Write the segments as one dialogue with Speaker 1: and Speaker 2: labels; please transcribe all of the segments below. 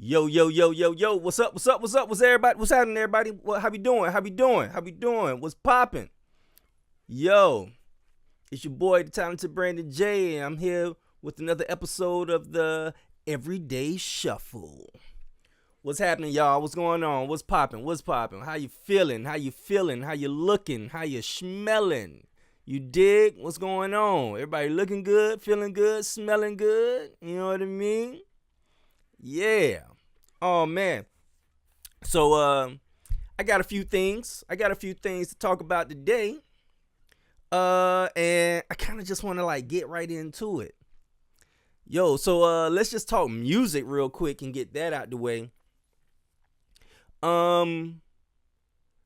Speaker 1: Yo, yo, yo, yo, yo, what's up, what's up, what's up, what's everybody, what's happening, everybody? How we doing, what's popping? Yo, it's your boy, the talented Brandon J, and I'm here with another episode of the Everyday Shuffle. What's happening, y'all? What's going on? What's popping? How you feeling? How you looking? How you smelling? You dig? What's going on? Everybody looking good, feeling good, smelling good? You know what I mean? Yeah. Oh man. So I got a few things to talk about today. And I kind of just want to get right into it. Yo, so let's just talk music real quick and get that out the way.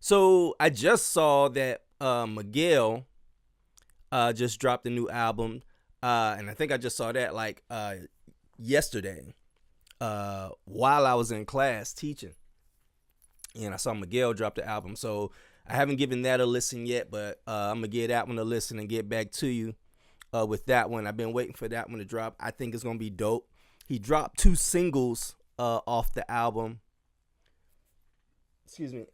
Speaker 1: So I just saw that Miguel just dropped a new album. And I think I just saw that yesterday. While I was in class teaching, and I saw Miguel drop the album. So I haven't given that a listen yet, but I'm gonna give that one a listen and get back to you with that one. I've been waiting for that one to drop. I think it's gonna be dope. He dropped 2 singles off the album. Excuse me.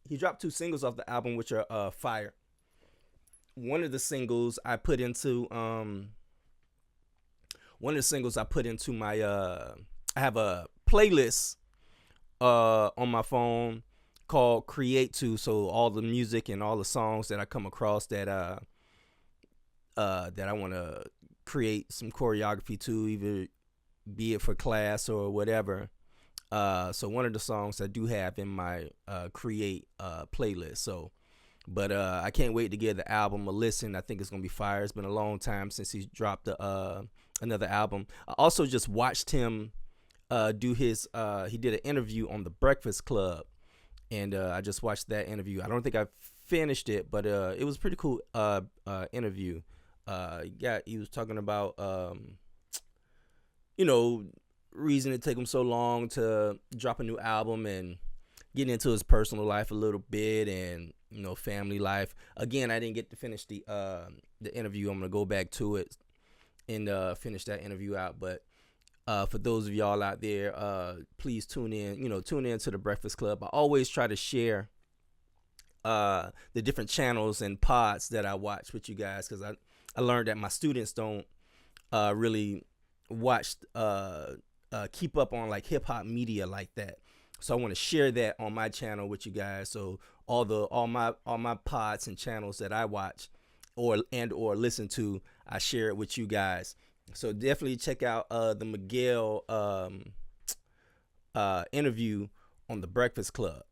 Speaker 1: He dropped 2 singles off the album, which are fire. One of the singles I put into my I have a playlist on my phone called Create To. So all the music and all the songs that I come across that I want to create some choreography to, either be it for class or whatever. So one of the songs I do have in my Create playlist. So but I can't wait to give the album a listen. I think it's gonna be fire. It's been a long time since he's dropped another album. I also just watched him do his he did an interview on The Breakfast Club, and I just watched that interview. I don't think I finished it, but it was a pretty cool interview. He was talking about reason it took him so long to drop a new album, and getting into his personal life a little bit, and family life. Again, I didn't get to finish the interview. I'm gonna go back to it and finish that interview out. But for those of y'all out there, please tune in. Tune in to The Breakfast Club. I always try to share the different channels and pods that I watch with you guys, because I learned that my students don't really watch keep up on hip hop media like that. So I want to share that on my channel with you guys. So all my pods and channels that I watch or listen to, I share it with you guys. So definitely check out the Miguel interview on The Breakfast Club.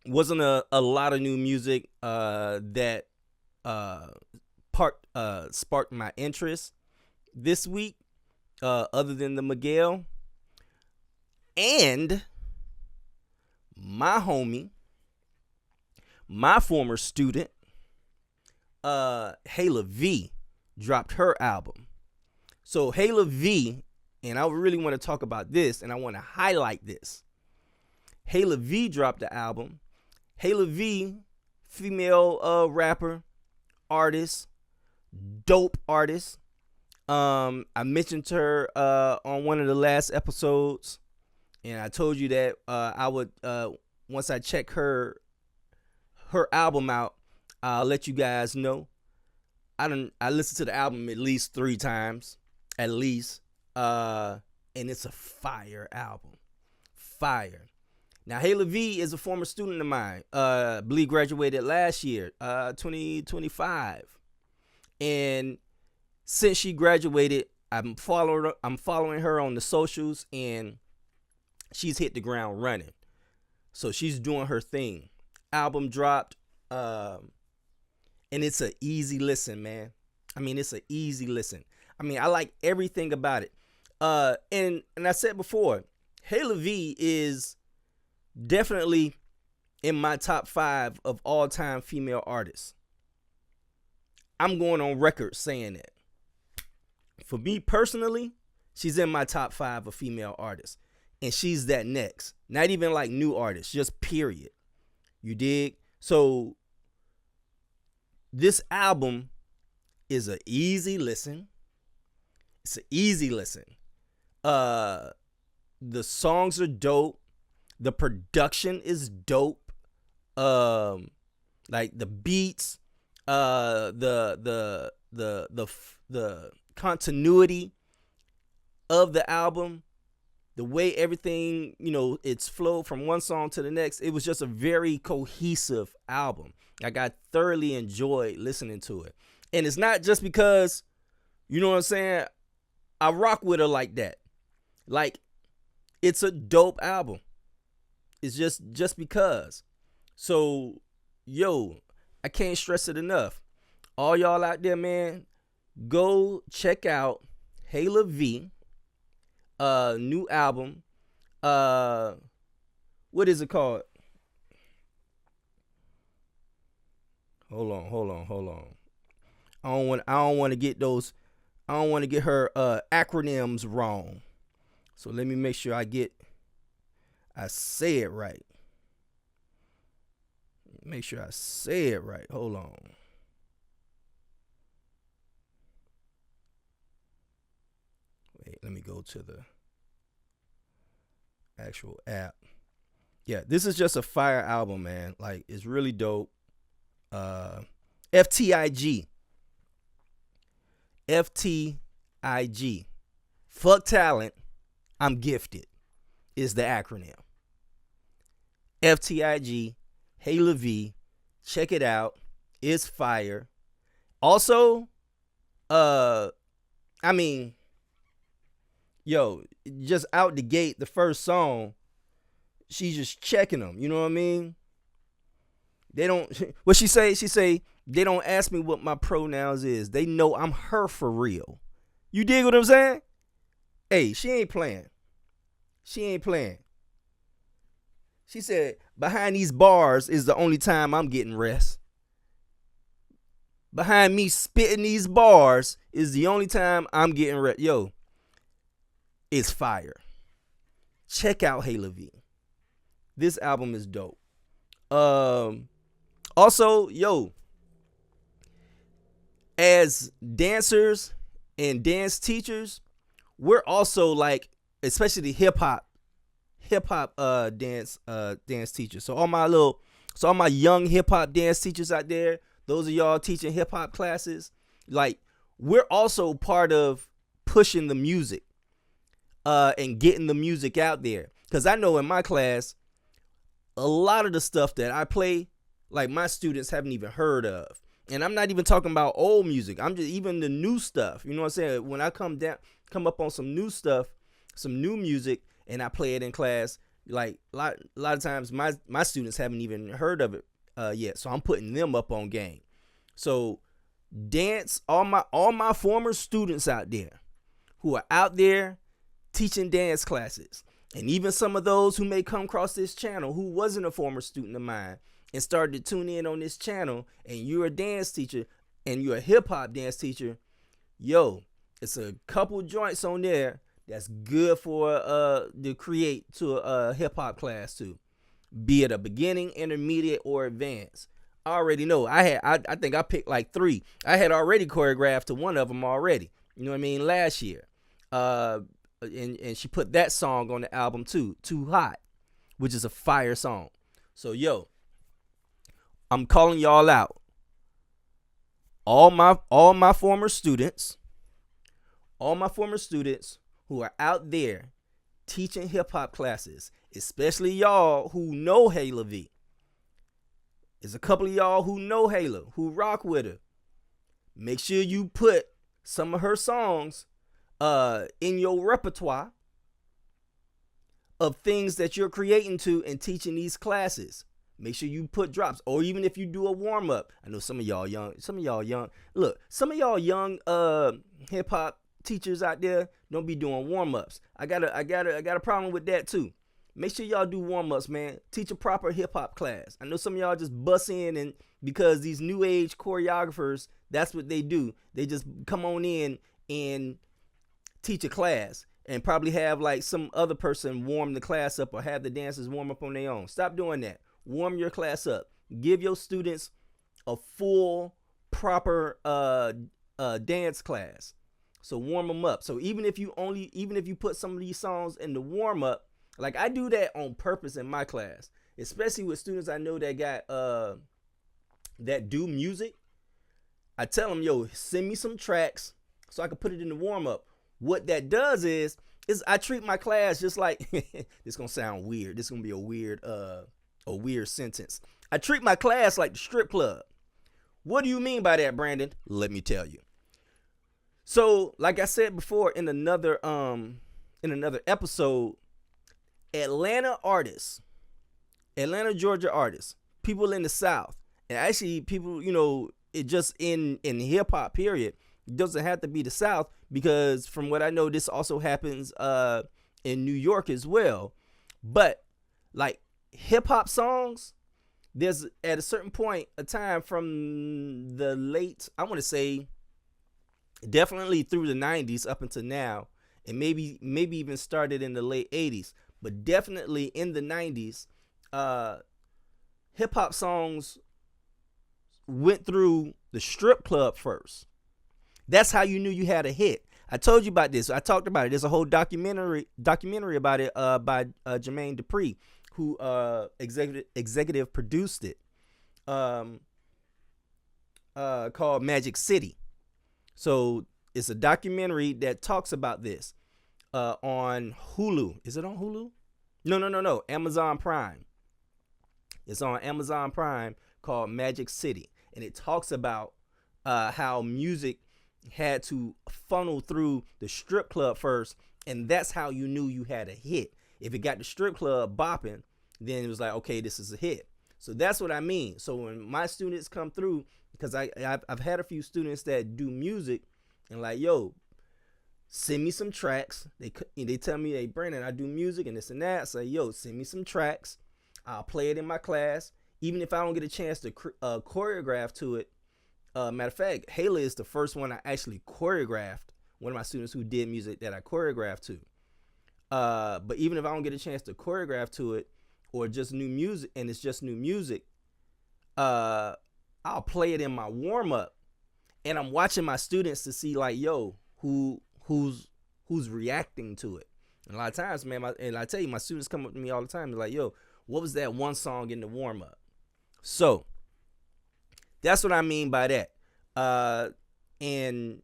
Speaker 1: Wasn't a lot of new music that sparked my interest this week, other than the Miguel. And my homie, my former student, Hayla V, dropped her album. So Hayla V, and I really want to talk about this, and I want to highlight this. Hayla V dropped the album. Hayla V, female rapper, artist, dope artist. I mentioned her on one of the last episodes, and I told you that I would once I check her album out, I'll let you guys know. I listened to the album at least 3 times, at least, and it's a fire album, fire. Now Hayla V is a former student of mine. I believe graduated last year, 2025, and since she graduated, I'm following her on the socials, and she's hit the ground running. So she's doing her thing. Album dropped, and it's an easy listen, man. I mean, it's an easy listen. I mean, I like everything about it. And I said before, Hayla V is definitely in my top 5 of all-time female artists. I'm going on record saying that. For me personally, she's in my top 5 of female artists. And she's that next. Not even new artists, just period. You dig? So this album is an easy listen. It's an easy listen. Uh, the songs are dope. The production is dope. Like the beats, the continuity of the album, the way everything, it's flowed from one song to the next. It was just a very cohesive album. Like, I thoroughly enjoyed listening to it. And it's not just because, you know what I'm saying, I rock with her like that. Like, it's a dope album. It's just because. So, yo, I can't stress it enough. All y'all out there, man, go check out Hayla V, new album. What is it called? Hold on. I don't want to get those. I don't want to get her acronyms wrong. So let me make sure I say it right. Make sure I say it right. Hold on. Wait, let me go to the actual app. Yeah, this is just a fire album, man. Like, it's really dope. FTIG. FTIG. Fuck talent, I'm gifted is the acronym. FTIG, Hayla V. Check it out. It's fire. Also, just out the gate, the first song, she's just checking them. You know what I mean? They don't, what she say, they don't ask me what my pronouns is. They know I'm her for real. You dig what I'm saying? Hey, she ain't playing. She said, behind these bars is the only time I'm getting rest. Behind me spitting these bars is the only time I'm getting rest. Yo, it's fire. Check out Hayla V. This album is dope. Also, yo, as dancers and dance teachers, we're also like, especially the hip hop dance teachers. So all my young hip hop dance teachers out there, those of y'all teaching hip hop classes, like, we're also part of pushing the music and getting the music out there. Cause I know in my class, a lot of the stuff that I play, like, my students haven't even heard of. And I'm not even talking about old music. I'm just even the new stuff. You know what I'm saying? When I come up on some new stuff, some new music, and I play it in class, like, a lot of times my students haven't even heard of it yet. So I'm putting them up on game. So dance, all my former students out there who are out there teaching dance classes, and even some of those who may come across this channel who wasn't a former student of mine and started to tune in on this channel, and you're a dance teacher and you're a hip hop dance teacher, yo, it's a couple joints on there that's good for to create to a hip hop class too, be it a beginning, intermediate, or advanced. I already know. I think I picked like 3. I had already choreographed to one of them already. You know what I mean? Last year. And she put that song on the album too, Too Hot, which is a fire song. So, yo, I'm calling y'all out. All my former students who are out there teaching hip hop classes, especially y'all who know Hayla V. There's a couple of y'all who know Hayla, who rock with her. Make sure you put some of her songs in your repertoire of things that you're creating to and teaching these classes. Make sure you put drops, or even if you do a warm up. I know some of y'all young. Look, some of y'all young hip hop teachers out there don't be doing warm ups. I got a problem with that too. Make sure y'all do warm ups, man. Teach a proper hip hop class. I know some of y'all just bust in, and because these new age choreographers, that's what they do. They just come on in and teach a class and probably have like some other person warm the class up, or have the dancers warm up on their own. Stop doing that. Warm your class up. Give your students a full, proper dance class. So warm them up. So even if you put some of these songs in the warm up, like I do that on purpose in my class, especially with students I know that got that do music. I tell them, yo, send me some tracks so I can put it in the warm up. What that does is I treat my class just like this gonna sound weird. This gonna be a weird sentence. I treat my class like the strip club. What do you mean by that, Brandon? Let me tell you. So, like I said before in another episode, Atlanta Georgia artists, people in the South, and actually people, it just in hip hop period, it doesn't have to be the South, because from what I know, this also happens in New York as well. But like hip hop songs, there's at a certain point a time from the late, I want to say definitely through the 90s up until now, and maybe even started in the late 80s, but definitely in the 90s, hip hop songs went through the strip club first. That's how you knew you had a hit. I told you about this. I talked about it. There's a whole documentary about it by Jermaine Dupri, who executive produced it, called Magic City. So it's a documentary that talks about this on Hulu. Is it on Hulu? No. Amazon Prime. It's on Amazon Prime, called Magic City. And it talks about how music had to funnel through the strip club first. And that's how you knew you had a hit. If it got the strip club bopping, then it was like, okay, this is a hit. So that's what I mean. So when my students come through, because I've had a few students that do music and like, yo, send me some tracks. They tell me, hey, Brandon, I do music and this and that. I say, yo, send me some tracks. I'll play it in my class. Even if I don't get a chance to choreograph to it. Matter of fact, Hayla is the first one I actually choreographed. One of my students who did music that I choreographed to. But even if I don't get a chance to choreograph to it, or just new music, and it's just new music, I'll play it in my warm up, and I'm watching my students to see like, yo, who's reacting to it. And a lot of times, man, and I tell you, my students come up to me all the time. They're like, yo, what was that one song in the warm up? So that's what I mean by that. And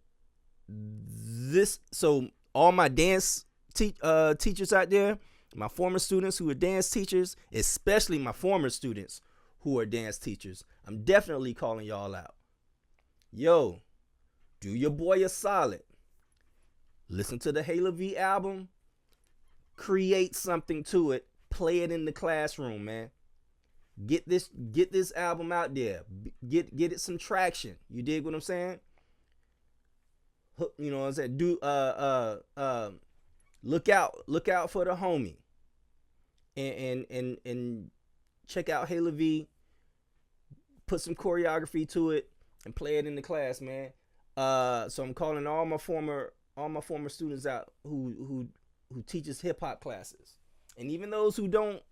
Speaker 1: this, so all my dance teachers out there, my former students who are dance teachers, especially my former students who are dance teachers, I'm definitely calling y'all out. Yo, do your boy a solid. Listen to the Hayla V album. Create something to it. Play it in the classroom, man. Get this album out there. Get it some traction. You dig what I'm saying? You know what I'm saying? Look out for the homie. And check out Hayla V. Put some choreography to it and play it in the class, man. So I'm calling all my former students out who teaches hip hop classes. And even those who don't,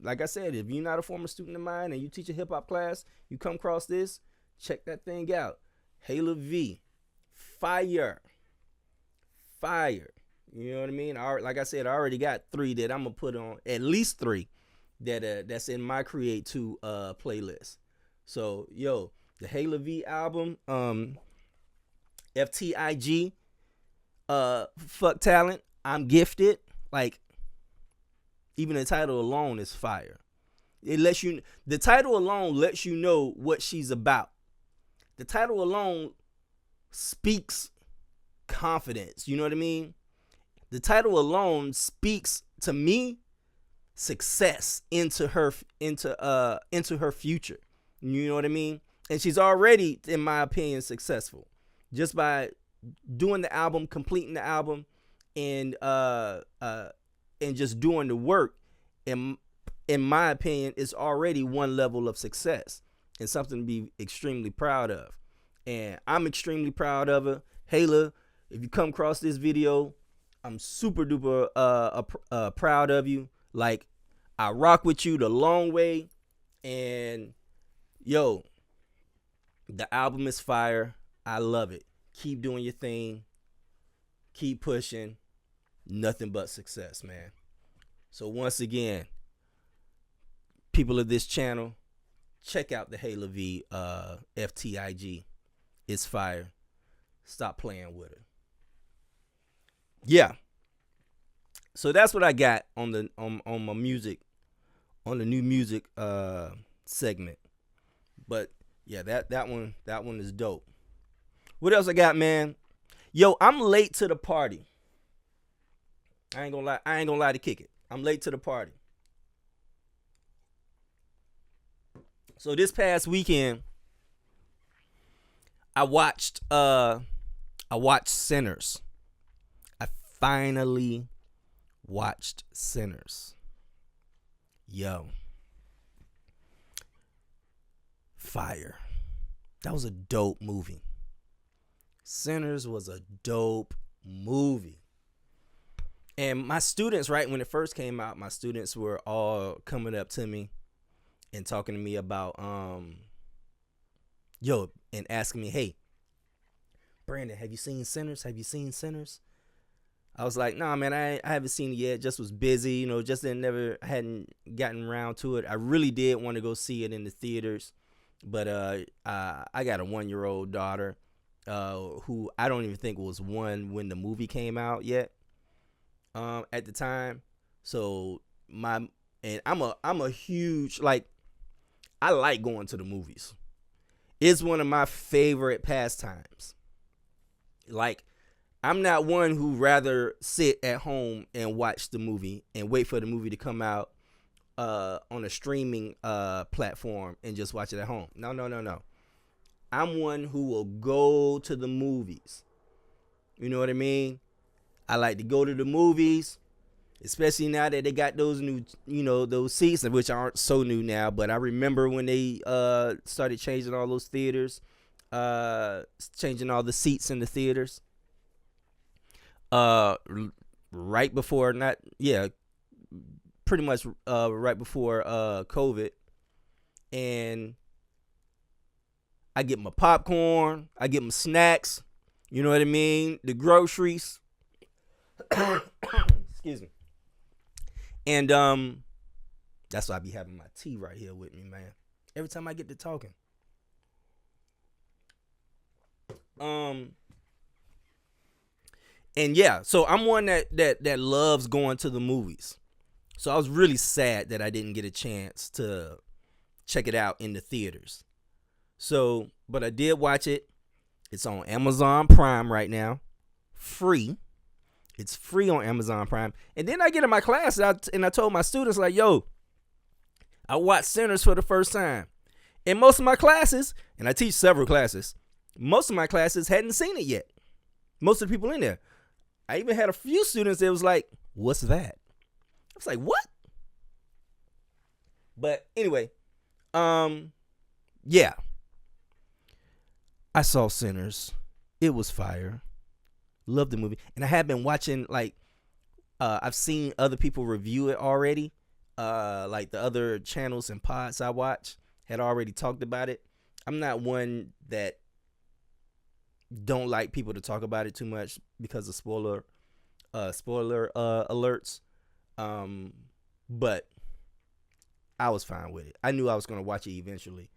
Speaker 1: like I said, if you're not a former student of mine and you teach a hip hop class, you come across this, check that thing out. Hayla V. Fire. You know what I mean? Like I said, I already got 3 that I'm gonna put on, at least 3 that's in my Create 2 playlist. So yo, the Hayla V album, FTIG, Fuck Talent, I'm Gifted. Like, even the title alone is fire. The title alone lets you know what she's about. The title alone speaks confidence. You know what I mean? The title alone speaks to me success into her future. You know what I mean? And she's already, in my opinion, successful just by doing the album, completing the album, and just doing the work. In my opinion, is already one level of success and something to be extremely proud of. And I'm extremely proud of her. Hayla, if you come across this video, I'm super duper proud of you. Like, I rock with you the long way. And yo, the album is fire. I love it. Keep doing your thing. keep pushing, nothing but success, man. So once again, people of this channel, check out the Halo V FTIG. It's fire. Stop playing with it. Yeah. So that's what I got on the on my music, on the new music segment. But yeah, that one is dope. What else I got, man? Yo, I'm late to the party. I ain't gonna lie to kick it. I'm late to the party. So this past weekend, I watched Sinners. I finally watched Sinners. Yo. Fire. That was a dope movie. Sinners was a dope movie. And my students, right, when it first came out, my students were all coming up to me and talking to me about, and asking me, hey, Brandon, have you seen Sinners? Have you seen Sinners? I was like, nah, man, I haven't seen it yet. Just was busy, just hadn't gotten around to it. I really did want to go see it in the theaters. But I got a 1-year-old daughter who I don't even think was one when the movie came out yet at the time. So I'm a huge, I like going to the movies. It's one of my favorite pastimes. I'm not one who rather sit at home and watch the movie and wait for the movie to come out on a streaming platform and just watch it at home. No. I'm one who will go to the movies. You know what I mean? I like to go to the movies, especially now that they got those new, those seats, which aren't so new now. But I remember when they started changing all those theaters, changing all the seats in the theaters. Right before, pretty much right before COVID. And I get my popcorn, I get my snacks, you know what I mean? The groceries. Excuse me. And that's why I be having my tea right here with me, man. Every time I get to talking. And yeah, so I'm one that loves going to the movies. So I was really sad that I didn't get a chance to check it out in the theaters. So, but I did watch it. It's on Amazon Prime right now. Free. It's free on Amazon Prime. And then I get in my class and I told my students, yo, I watched Sinners for the first time. And most of my classes, and I teach several classes, most of my classes hadn't seen it yet. Most of the people in there. I even had a few students that was like, what's that? I was like, what? But anyway, yeah. I saw Sinners. It was fire. Loved the movie. And I have been watching, I've seen other people review it already. The other channels and pods I watch had already talked about it. I'm not one that don't like people to talk about it too much because of spoiler alerts. But I was fine with it. I knew I was going to watch it eventually.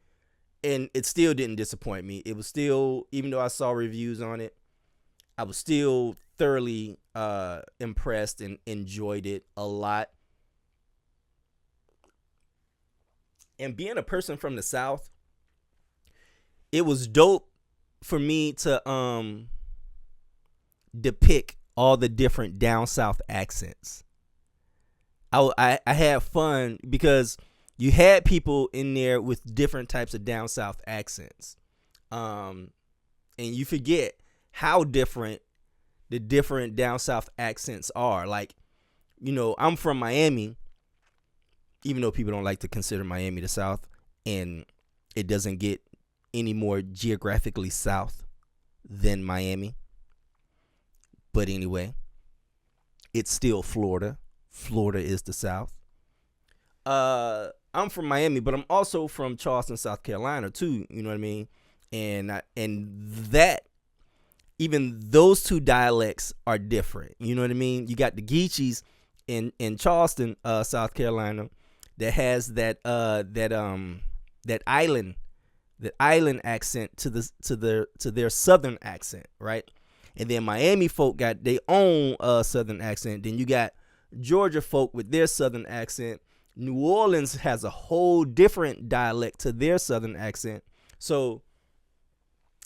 Speaker 1: And it still didn't disappoint me. It was still, even though I saw reviews on it, I was still thoroughly impressed and enjoyed it a lot. And being a person from the South, it was dope for me to depict all the different down south accents. I had fun because you had people in there with different types of down south accents. And you forget how different the different down south accents are. I'm from Miami, even though people don't like to consider Miami the South, and it doesn't get any more geographically south than Miami. But anyway, it's still Florida. Florida is the South. I'm from Miami, but I'm also from Charleston, South Carolina too. You know what I mean? And that even those two dialects are different. You know what I mean? You got the Geechees in Charleston, South Carolina, that has that island accent to their southern accent, right? And then Miami folk got their own southern accent. Then you got Georgia folk with their southern accent. New Orleans has a whole different dialect to their southern accent. So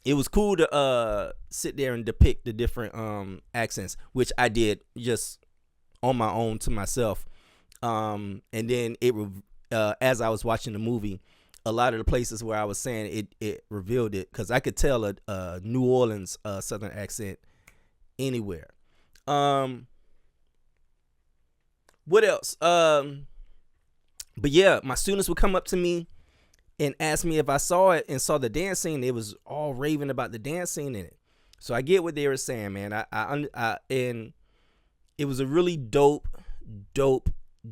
Speaker 1: it was cool to sit there and depict the different accents, which I did just on my own to myself. And then as I was watching the movie, a lot of the places where I was saying it revealed it, because I could tell a New Orleans southern accent anywhere. What else? But yeah, my students would come up to me and ask me if I saw it and saw the dance scene. They was all raving about the dance scene in it. So I get what they were saying, man. I and it was a really dope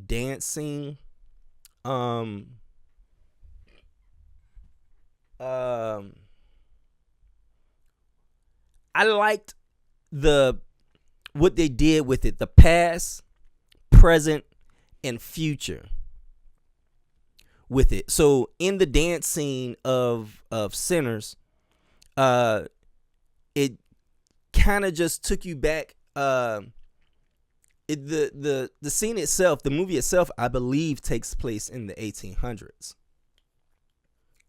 Speaker 1: dance scene. I liked what they did with it, the past, present, and future with it. So in the dance scene of Sinners, it kind of just took you back. The scene itself, the movie itself, I believe takes place in the 1800s,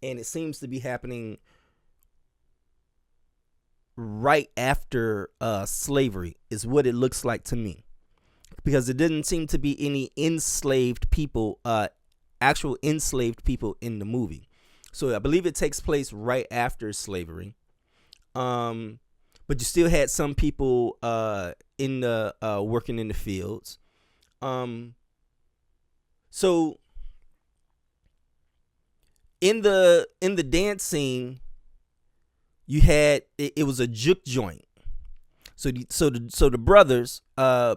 Speaker 1: and it seems to be happening right after slavery is what it looks like to me, because it didn't seem to be any enslaved people, actual enslaved people in the movie. So I believe it takes place right after slavery. But you still had some people in the working in the fields. So in the dance scene, you had it was a juke joint. So the brothers,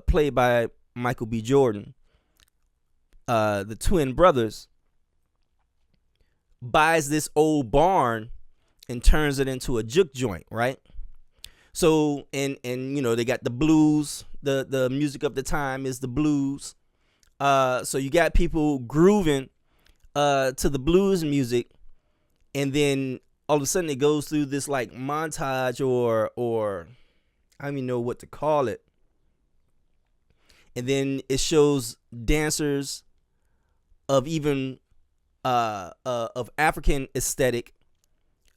Speaker 1: played by Michael B. Jordan, the twin brothers, buys this old barn and turns it into a juke joint, right? So and you know, they got the blues. The music of the time is the blues. So you got people grooving to the blues music, and then all of a sudden it goes through this like montage or I don't even know what to call it. And then it shows dancers of even of African aesthetic,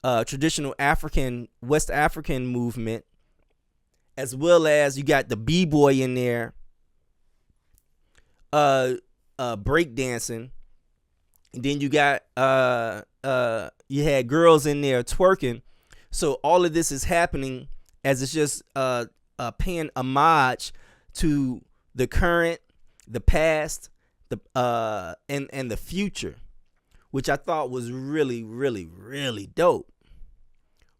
Speaker 1: traditional African, West African movement, as well as you got the b-boy in there, break dancing. And then you got you had girls in there twerking. So all of this is happening as it's just paying homage to the current, the past, the and the future, which I thought was really, really, really dope.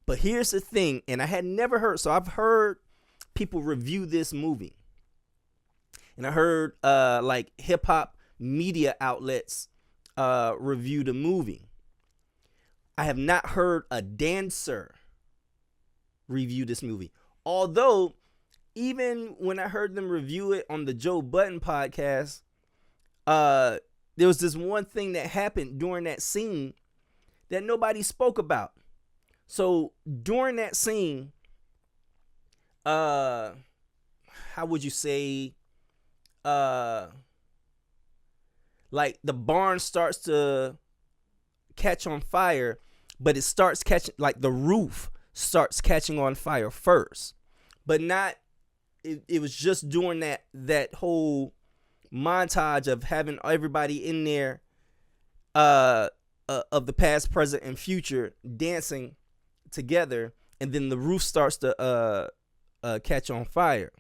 Speaker 1: But here's the thing, and I had never heard, so I've heard people review this movie, and I heard like hip hop media outlets review the movie. I have not heard a dancer review this movie. Although, even when I heard them review it on the Joe Budden podcast, there was this one thing that happened during that scene that nobody spoke about. So during that scene, how would you say, like the barn starts to catch on fire, but it starts catching, like the roof starts catching on fire first, but not, it was just during that whole montage of having everybody in there of the past, present, and future dancing together, and then the roof starts to catch on fire.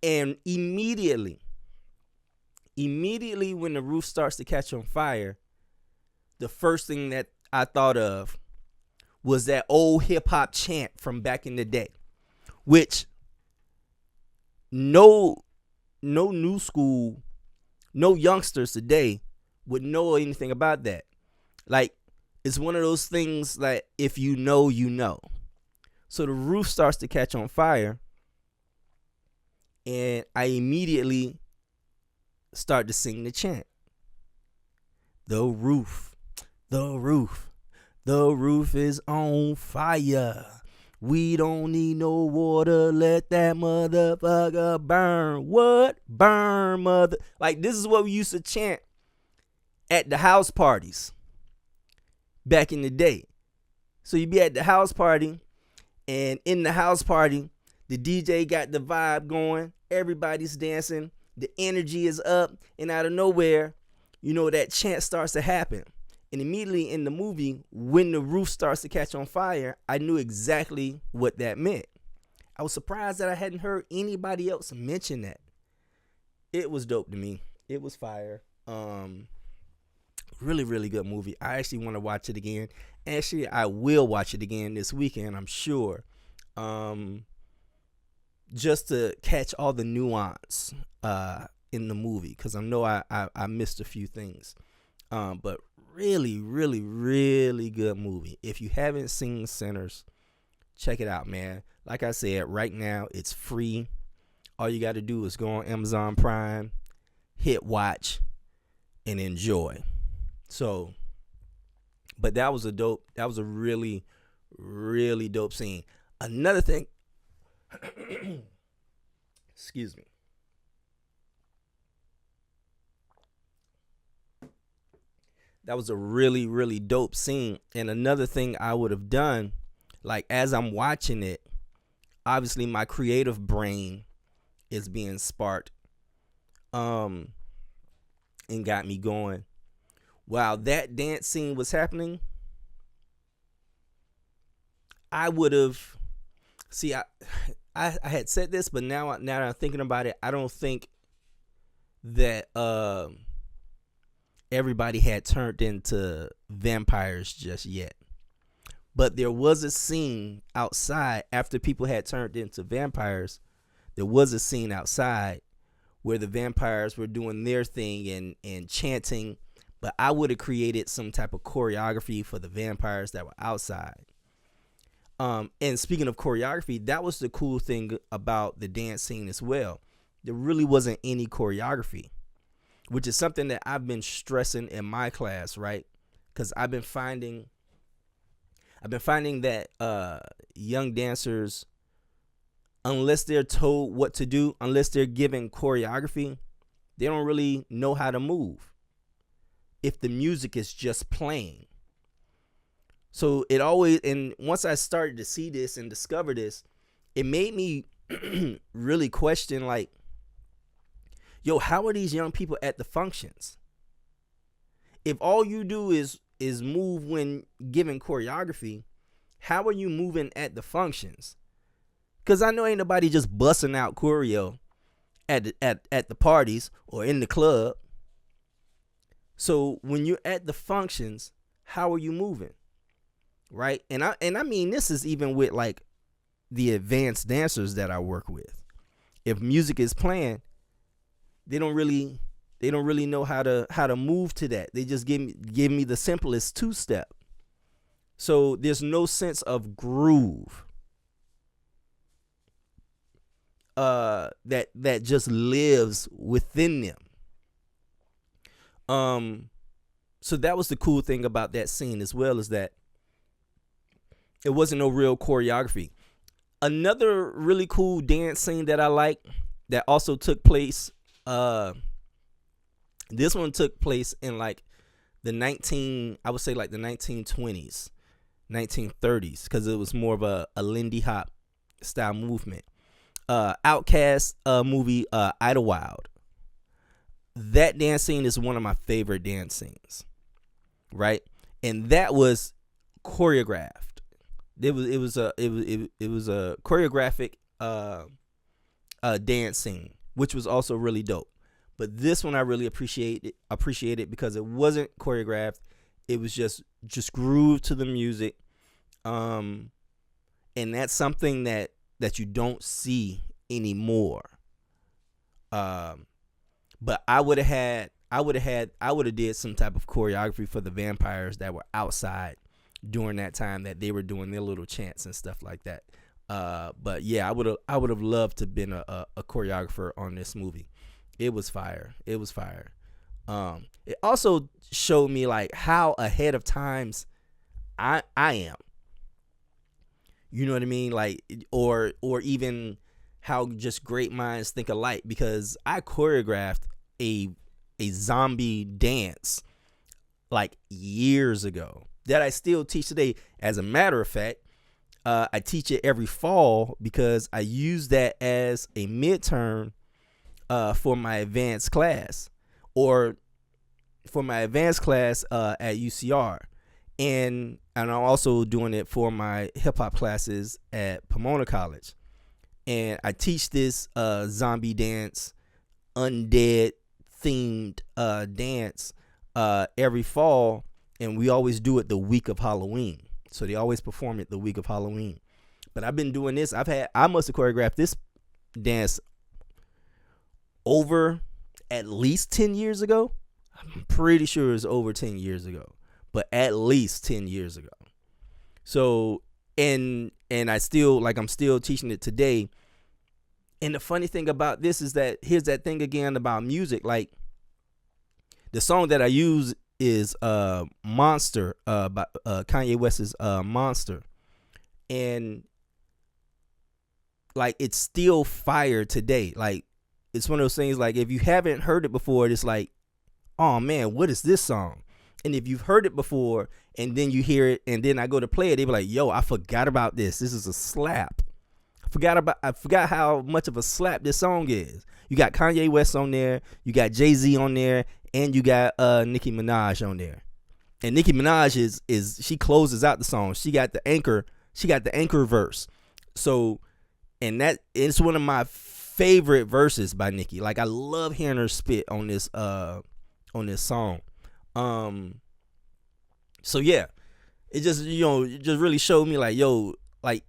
Speaker 1: And immediately when the roof starts to catch on fire, the first thing that I thought of was that old hip hop chant from back in the day, which no new school, no youngsters today would know anything about that. Like, it's one of those things that if you know, you know. So the roof starts to catch on fire, and I immediately start to sing the chant. The roof, the roof, the roof is on fire. We don't need no water. Let that motherfucker burn. What? Burn, mother. Like, this is what we used to chant at the house parties back in the day. So you be at the house party, and in the house party, the DJ got the vibe going. Everybody's dancing. The energy is up. And out of nowhere, that chant starts to happen. And immediately in the movie, when the roof starts to catch on fire, I knew exactly what that meant. I was surprised that I hadn't heard anybody else mention that. It was dope to me. It was fire. Really, really good movie. I actually want to watch it again. Actually, I will watch it again this weekend, I'm sure. Just to catch all the nuance in the movie, because I know I missed a few things. But really, really, really good movie. If you haven't seen Sinners, check it out, man. Like I said, right now it's free. All you got to do is go on Amazon Prime, hit watch, and enjoy. So, but that was a really, really dope scene. Another thing, excuse me. That was a really, really dope scene. And another thing I would have done, like as I'm watching it, obviously my creative brain is being sparked, and got me going. While that dance scene was happening, I would have, I had said this, but now that I'm thinking about it, I don't think that everybody had turned into vampires just yet. But there was a scene outside after people had turned into vampires. There was a scene outside where the vampires were doing their thing and chanting. But I would have created some type of choreography for the vampires that were outside. And speaking of choreography, that was the cool thing about the dance scene as well. There really wasn't any choreography, which is something that I've been stressing in my class, right? Because I've been finding that young dancers, unless they're told what to do, unless they're given choreography, they don't really know how to move if the music is just playing. So it always, and once I started to see this and discover this, it made me really question, like, yo, how are these young people at the functions? If all you do is move when given choreography, how are you moving at the functions? Because I know ain't nobody just busting out choreo at the parties or in the club. So when you're at the functions, how are you moving? Right? And I mean, this is even with like the advanced dancers that I work with. If music is playing, they don't really know how to move to that. They just give me the simplest two-step. So there's no sense of groove that just lives within them. So that was the cool thing about that scene as well, is that it wasn't no real choreography. Another really cool dance scene that I like that also took place, this one took place in like the 1920s, 1930s, because it was more of a Lindy Hop style movement. Outkast movie Idlewild. That dance scene is one of my favorite dance scenes, right? And that was choreographed. It was a choreographic dance scene, which was also really dope. But this one I really appreciate it because it wasn't choreographed. It was just grooved to the music. And that's something that you don't see anymore. But I would have did some type of choreography for the vampires that were outside during that time that they were doing their little chants and stuff like that. But yeah, I would have loved to been a choreographer on this movie. It was fire. It was fire. It also showed me like how ahead of times I am. You know what I mean? Like, or even how just great minds think alike, because I choreographed a zombie dance like years ago that I still teach today. As a matter of fact, I teach it every fall because I use that as a midterm for my advanced class, or for my advanced class at UCR. And I'm also doing it for my hip hop classes at Pomona College. And I teach this zombie dance, undead themed dance every fall, and we always do it the week of Halloween. So they always perform it the week of Halloween. But I've been doing this. I must have choreographed this dance over at least 10 years ago. I'm pretty sure it's over 10 years ago, but at least 10 years ago. So, and I'm still teaching it today. And the funny thing about this is that here's that thing again about music. Like, the song that I use is Monster by Kanye West's Monster. And like, it's still fire today. Like, it's one of those things, like, if you haven't heard it before, it's like, oh man, what is this song? And if you've heard it before and then you hear it and then I go to play it, they be like, yo, I forgot about this. This is a slap. I forgot how much of a slap this song is. You got Kanye West on there, you got Jay-Z on there, and you got Nicki Minaj on there. And Nicki Minaj is she closes out the song. She got the anchor verse. So, and that it's one of my favorite verses by Nicki. Like, I love hearing her spit on this song. So yeah, it just, it just really showed me like, yo, like,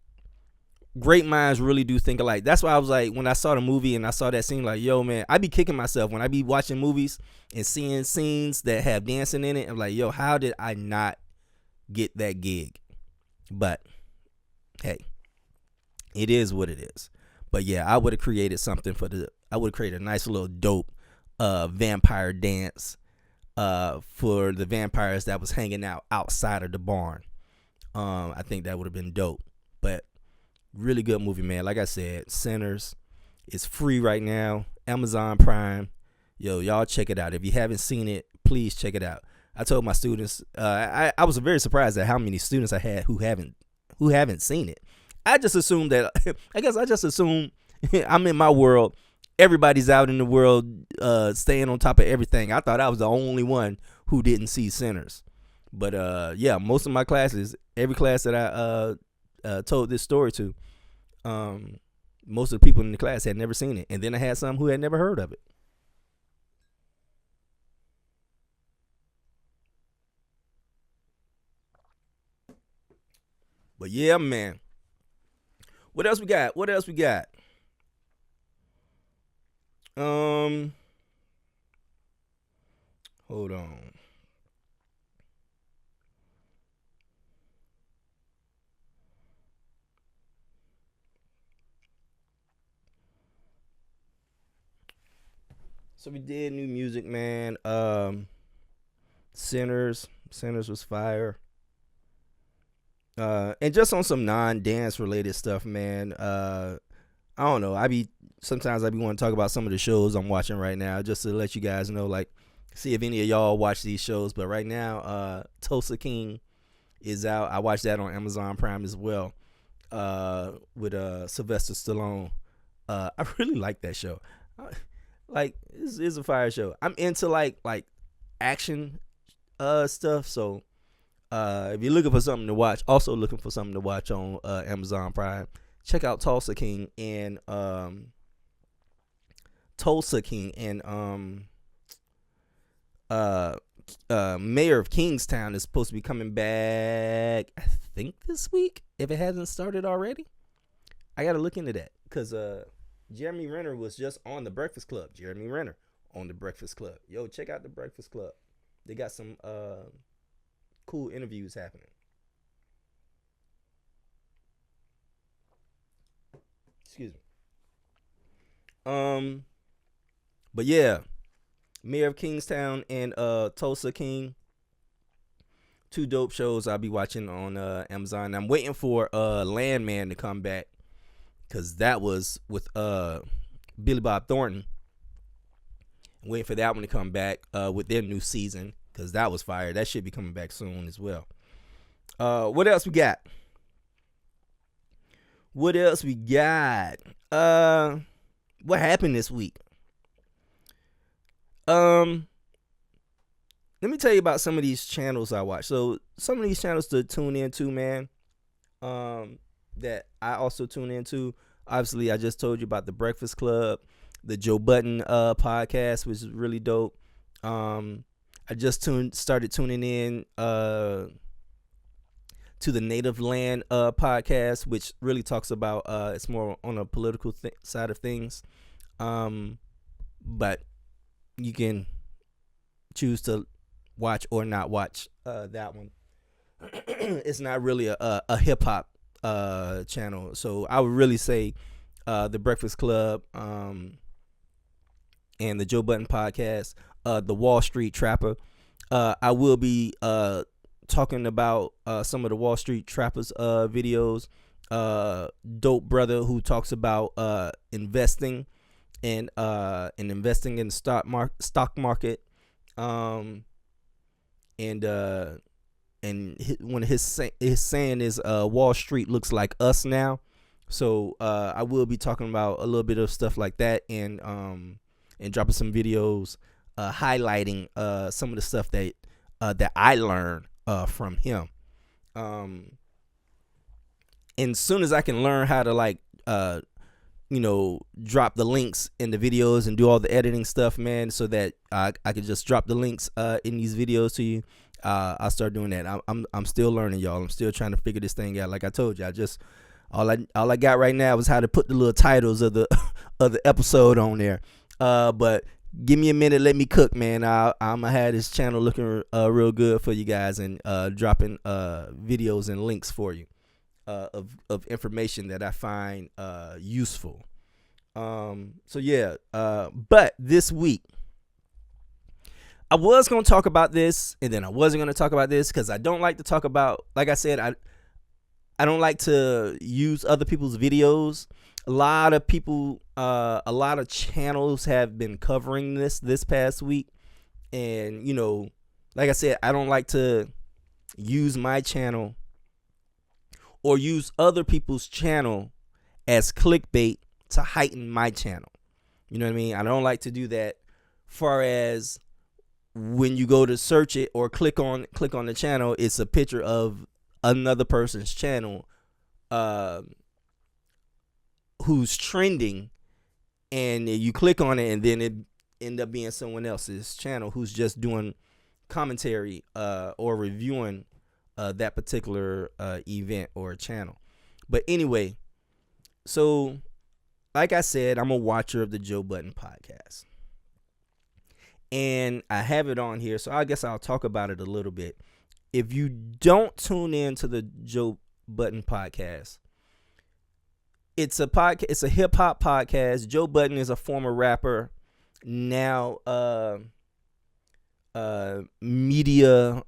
Speaker 1: great minds really do think alike. That's why I was like, when I saw the movie and I saw that scene, like, yo, man, I be kicking myself when I be watching movies and seeing scenes that have dancing in it. I'm like, yo, how did I not get that gig? But hey, it is what it is. But yeah, I would have created something I would have created a nice little dope vampire dance for the vampires that was hanging out outside of the barn. I think that would have been dope. But really good movie, man. Like I said, Sinners is free right now. Amazon Prime. Yo, y'all check it out. If you haven't seen it, please check it out. I told my students, I was very surprised at how many students I had who haven't seen it. I just assumed that, I'm in my world. Everybody's out in the world staying on top of everything. I thought I was the only one who didn't see Sinners. But yeah, most of my classes, every class that I told this story to, most of the people in the class had never seen it. And then I had some who had never heard of it. But yeah, man. What else we got? Hold on. So we did new music, man. Sinners was fire. And just on some non-dance related stuff, man. I don't know. Sometimes I be want to talk about some of the shows I'm watching right now, just to let you guys know, like, see if any of y'all watch these shows. But right now, Tulsa King is out. I watched that on Amazon Prime as well, with Sylvester Stallone. I really like that show. Like, it's a fire show. I'm into like action stuff. So if you're looking for something to watch, also looking for something to watch on Amazon Prime, check out Tulsa King and Mayor of Kingstown is supposed to be coming back, I think this week, if it hasn't started already. I gotta look into that, because Jeremy Renner was just on The Breakfast Club. Yo, check out The Breakfast Club. They got some cool interviews happening. Excuse me. But yeah, Mayor of Kingstown and Tulsa King. Two dope shows I'll be watching on Amazon. I'm waiting for Landman to come back, because that was with Billy Bob Thornton. I'm waiting for that one to come back with their new season, because that was fire. That should be coming back soon as well. What else we got? What happened this week? Let me tell you about some of these channels I watch. So some of these channels to tune into, man, that I also tune into. Obviously, I just told you about the Breakfast Club, the Joe Budden podcast, which is really dope. I just started tuning in to the Native Land podcast, which really talks about it's more on a political side of things, but you can choose to watch or not watch that one. It's not really a hip hop channel, so I would really say the Breakfast Club and the Joe Budden podcast, the Wall Street Trapper. I will be talking about some of the Wall Street Trappers videos. Dope brother who talks about investing and investing in the stock market. And one of his saying is Wall Street looks like us now. So I will be talking about a little bit of stuff like that, and dropping some videos highlighting some of the stuff that I learned from him. And as soon as I can learn how to drop the links in the videos and do all the editing stuff, man, so that I could just drop the links in these videos to you, I'll start doing that. I'm still learning, y'all. I'm still trying to figure this thing out. Like I told you, all I got right now is how to put the little titles of the of the episode on there. But give me a minute, let me cook, man. I'm gonna have this channel looking real good for you guys, and dropping videos and links for you. Of information that I find useful. So yeah, but this week I was going to talk about this, and then I wasn't going to talk about this, because I don't like to talk about, like I said, I don't like to use other people's videos. A lot of people, a lot of channels have been covering this past week, and like I said, I don't like to use my channel or use other people's channel as clickbait to heighten my channel. You know what I mean? I don't like to do that. Far as when you go to search it or click on the channel, it's a picture of another person's channel who's trending, and you click on it, and then it end up being someone else's channel who's just doing commentary or reviewing that particular event or channel. But anyway, so like I said, I'm a watcher of the Joe Budden podcast, and I have it on here, so I guess I'll talk about it a little bit. If you don't tune in to the Joe Budden podcast, it's a podcast. It's a hip hop podcast. Joe Budden is a former rapper, now media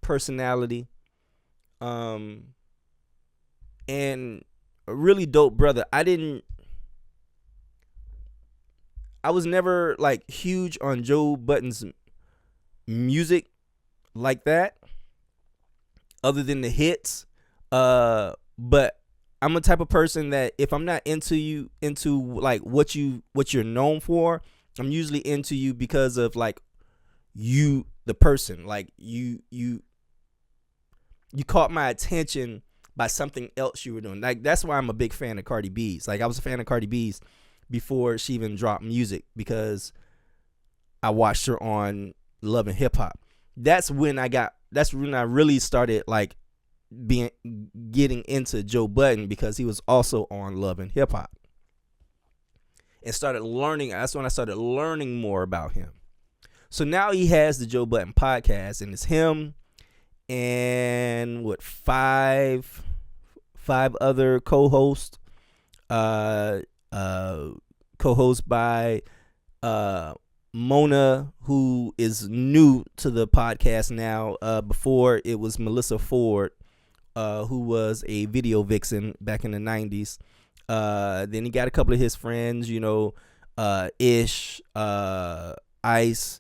Speaker 1: personality, and a really dope brother. I was never like huge on Joe Budden's music like that, other than the hits. But I'm a type of person that if I'm not into like what you're known for, I'm usually into you because of like you, the person. Like you caught my attention by something else you were doing. Like that's why I'm a big fan of Cardi B's. Like I was a fan of Cardi B's before she even dropped music, because I watched her on Love and Hip Hop. That's when I really started like getting into Joe Budden, because he was also on Love and Hip Hop, and started learning. That's when I started learning more about him. So now he has the Joe Budden podcast, and it's him and five other co-hosts. uh, co-host by Mona, who is new to the podcast now. Before it was Melissa Ford, who was a video vixen back in the 90s. Then he got a couple of his friends, Ish, Ice,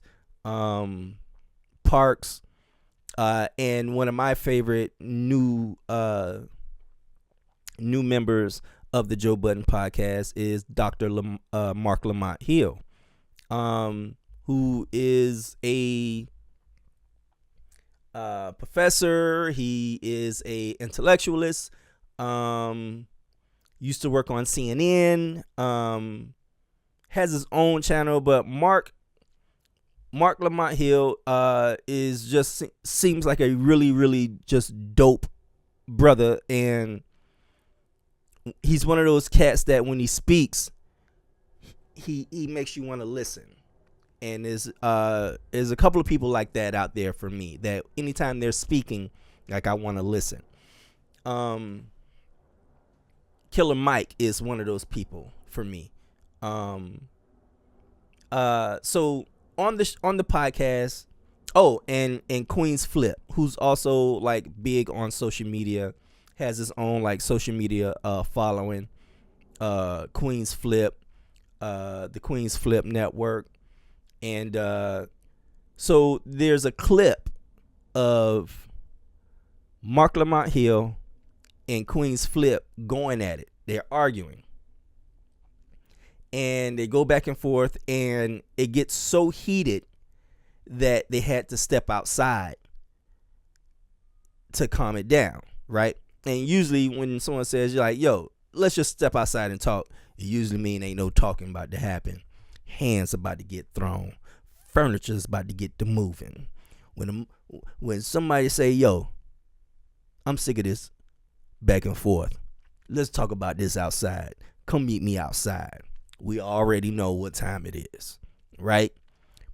Speaker 1: Parks, and one of my favorite new members of the Joe Budden podcast is Dr. Mark Lamont Hill, who is a professor. He is a intellectualist. Used to work on CNN. Has his own channel, but Mark Lamont Hill is just seems like a really, really just dope brother, and he's one of those cats that when he speaks, he makes you want to listen. And there's a couple of people like that out there for me, that anytime they're speaking, like, I want to listen. Killer Mike is one of those people for me. So on the podcast, and Queen's Flip, who's also like big on social media, has his own like social media following. Queen's Flip, the Queen's Flip Network. And so there's a clip of Mark Lamont Hill and Queen's Flip going at it. They're arguing. And they go back and forth, and it gets so heated that they had to step outside to calm it down, right? And usually when someone says, you're like, yo, let's just step outside and talk, it usually mean ain't no talking about to happen. Hands about to get thrown. Furniture's about to get to moving. When somebody say, yo, I'm sick of this back and forth, let's talk about this outside. Come meet me outside. We already know what time it is, right?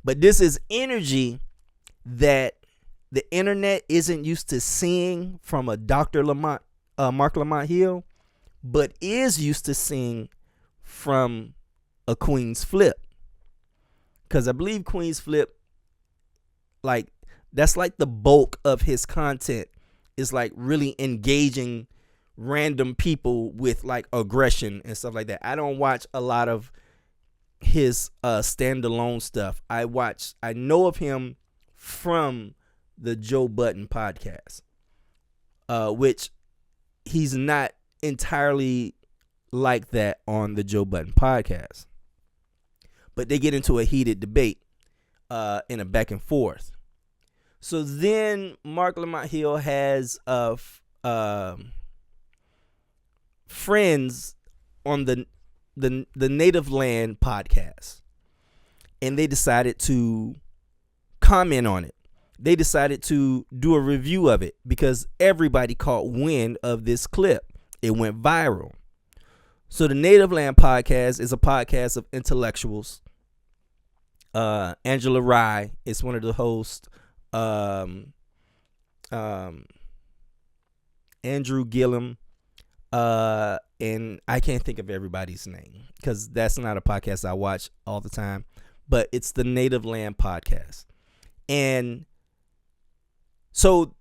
Speaker 1: But this is energy that the internet isn't used to seeing from a Mark Lamont Hill, but is used to seeing from a Queen's Flip. Because I believe Queen's Flip, like, that's like the bulk of his content, is like really engaging random people with like aggression and stuff like that. I don't watch a lot of his standalone stuff. I know of him from the Joe Budden podcast, which he's not entirely like that on the Joe Budden podcast. But they get into a heated debate in a back and forth. So then Mark Lamont Hill has friends on the Native Land podcast, and they decided to comment on it. They decided to do a review of it because everybody caught wind of this clip. It went viral. So the Native Land podcast is a podcast of intellectuals. Angela Rye is one of the hosts. Andrew Gillum. And I can't think of everybody's name because that's not a podcast I watch all the time, but it's the Native Land podcast. And so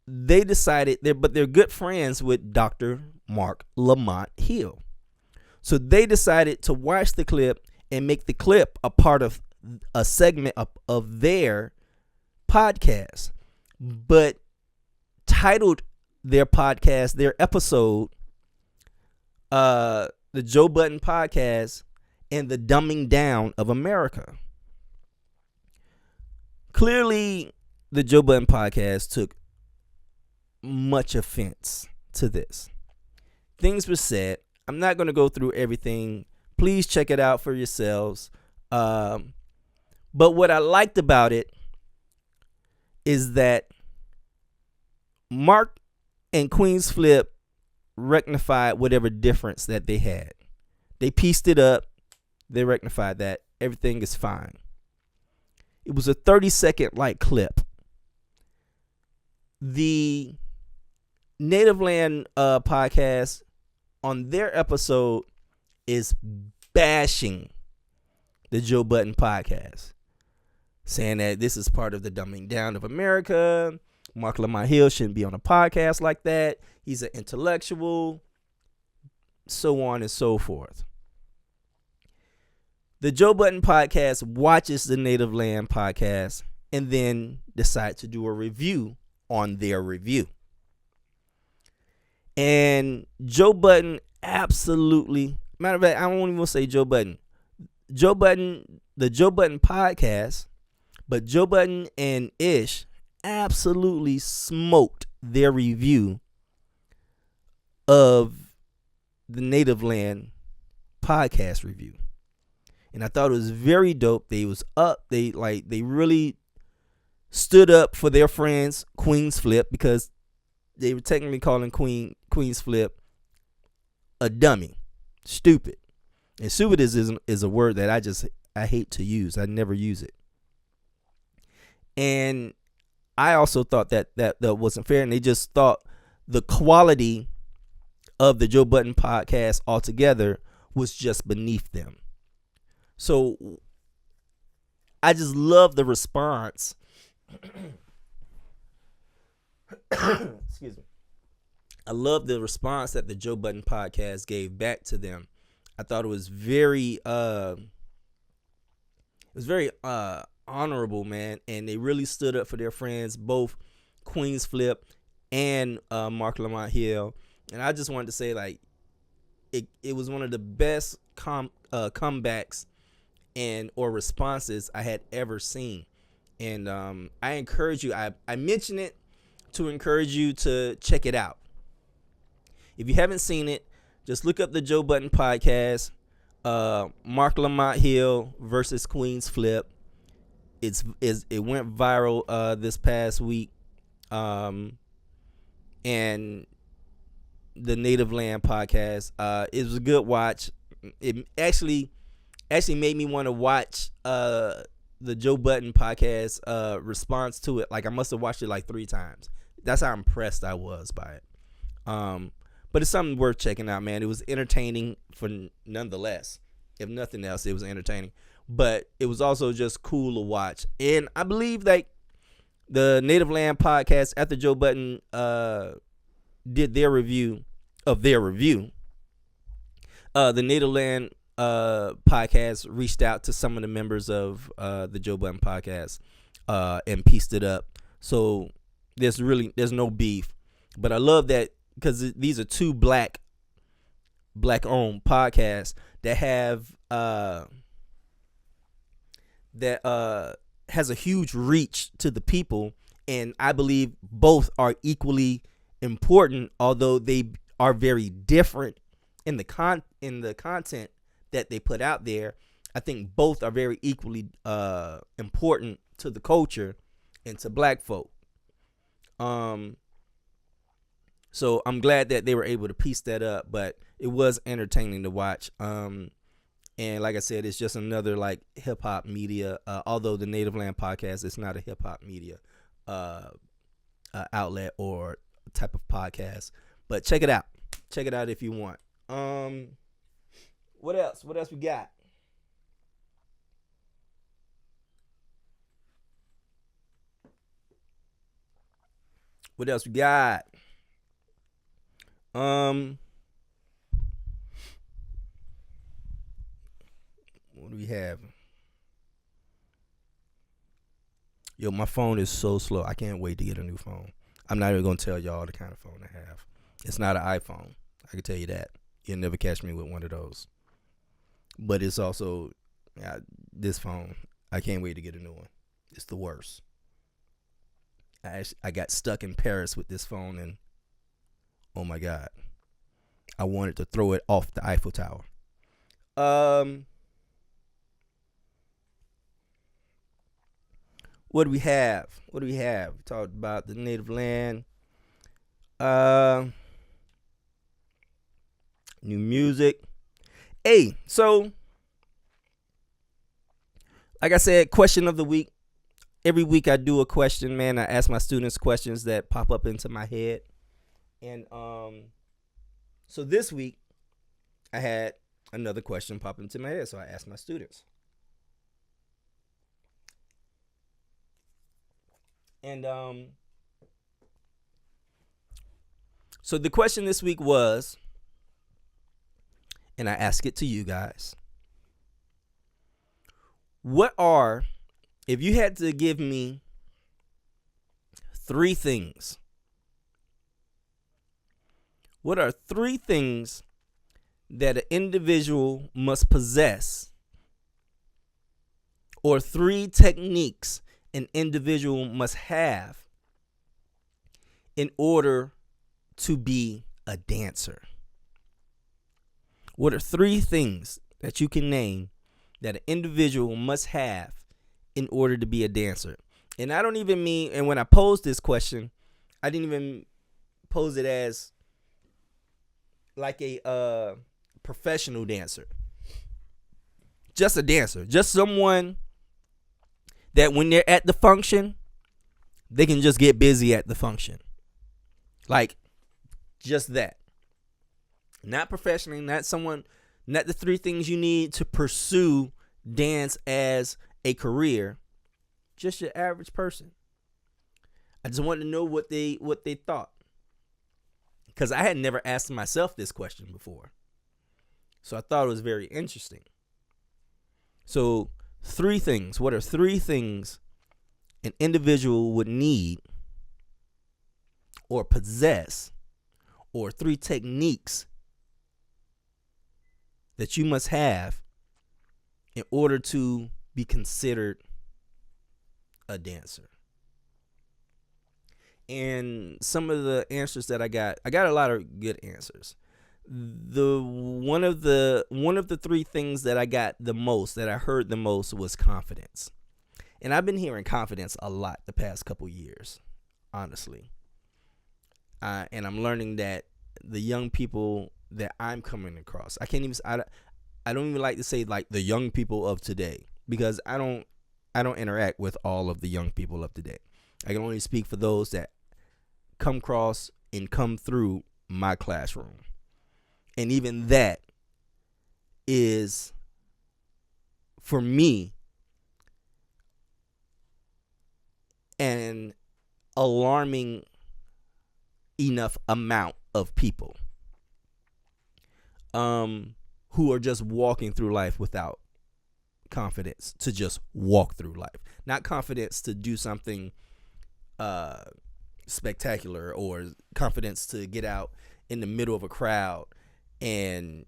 Speaker 1: they decided they're good friends with Dr. Mark Lamont Hill. So they decided to watch the clip and make the clip a part of a segment of their podcast, but titled their podcast, their episode, the Joe Budden podcast and the dumbing down of America. Clearly, the Joe Budden podcast took much offense to this. Things were said. I'm not going to go through everything. Please check it out for yourselves. But what I liked about it is that Mark and Queen's Flip rectified whatever difference that they had. They pieced it up. They rectified that. Everything is fine. It was a 30-second like clip. The Native Land podcast on their episode is bashing the Joe Budden podcast, saying that this is part of the dumbing down of America. Mark Lamont Hill shouldn't be on a podcast like that. He's an intellectual, so on and so forth. The Joe Budden podcast watches the Native Land podcast and then decide to do a review on their review. And Joe Budden absolutely, matter of fact, I won't even say Joe Budden. The Joe Budden podcast, but Joe Budden and Ish absolutely smoked their review of the Native Land podcast review. And I thought it was very dope. They was up. They really stood up for their friends, Queen's Flip, because they were technically calling Queen's Flip a dummy, stupid. And stupid is a word that I hate to use. I never use it. And I also thought that wasn't fair, and they just thought the quality of the Joe Budden podcast altogether was just beneath them. So I just love the response. Excuse me. I love the response that the Joe Budden podcast gave back to them. I thought it was very honorable, man, and they really stood up for their friends, both Queen's Flip and Mark Lamont Hill. And I just wanted to say, like, it was one of the best comebacks and or responses I had ever seen. And I encourage you, I mention it to encourage you to check it out. If you haven't seen it, just look up the Joe Budden podcast, Mark Lamont Hill versus Queen's Flip. It went viral this past week, and the Native Land podcast. It was a good watch. It actually made me want to watch the Joe Budden podcast response to it. Like, I must have watched it like 3 times. That's how impressed I was by it. But it's something worth checking out, man. It was entertaining for nonetheless. If nothing else, it was entertaining. But it was also just cool to watch. And I believe, like, the Native Land podcast, after Joe Budden did their review of their review, the Native Land podcast reached out to some of the members of the Joe Budden podcast and pieced it up. So there's no beef. But I love that, because these are 2 black owned podcasts that have has a huge reach to the people, and I believe both are equally important, although they are very different in the content that they put out there. I think both are very equally important to the culture and to black folk. So I'm glad that they were able to piece that up, but it was entertaining to watch. And like I said, it's just another like hip hop media. Although the Native Land podcast is not a hip hop media outlet or type of podcast, but check it out. Check it out if you want. What else? What else we got? What else we got? What do we have? Yo, my phone is so slow. I can't wait to get a new phone. I'm not even going to tell y'all the kind of phone I have. It's not an iPhone. I can tell you that. You'll never catch me with one of those. But it's also, this phone, I can't wait to get a new one. It's the worst. I got stuck in Paris with this phone, and oh my God, I wanted to throw it off the Eiffel Tower. What do we have? We talked about the Native Land. New music. Hey, so like I said, question of the week. Every week I do a question, man. I ask my students questions that pop up into my head. And so this week I had another question pop into my head, so I asked my students. And so the question this week was, and I ask it to you guys, if you had to give me 3 things, what are 3 things that an individual must possess, or 3 techniques an individual must have in order to be a dancer? What are 3 things that you can name that an individual must have in order to be a dancer? And I don't even mean, and when I posed this question, I didn't even pose it as like a professional dancer. Just a dancer. Just someone that when they're at the function, they can just get busy at the function. Like, just that. Not professionally, not the 3 things you need to pursue dance as a career. Just your average person. I just wanted to know what they thought. Because I had never asked myself this question before. So I thought it was very interesting. So 3 things. What are 3 things an individual would need or possess, or 3 techniques that you must have in order to be considered a dancer? And some of the answers that I got a lot of good answers. One of the 3 things that I got the most, that I heard the most, was confidence. And I've been hearing confidence a lot the past couple years, honestly. And I'm learning that the young people that I'm coming across, I don't even like to say like the young people of today, because I don't interact with all of the young people of today. I can only speak for those that come across and come through my classroom. And even that is, for me, an alarming enough amount of people who are just walking through life without confidence to just walk through life. Not confidence to do something spectacular, or confidence to get out in the middle of a crowd and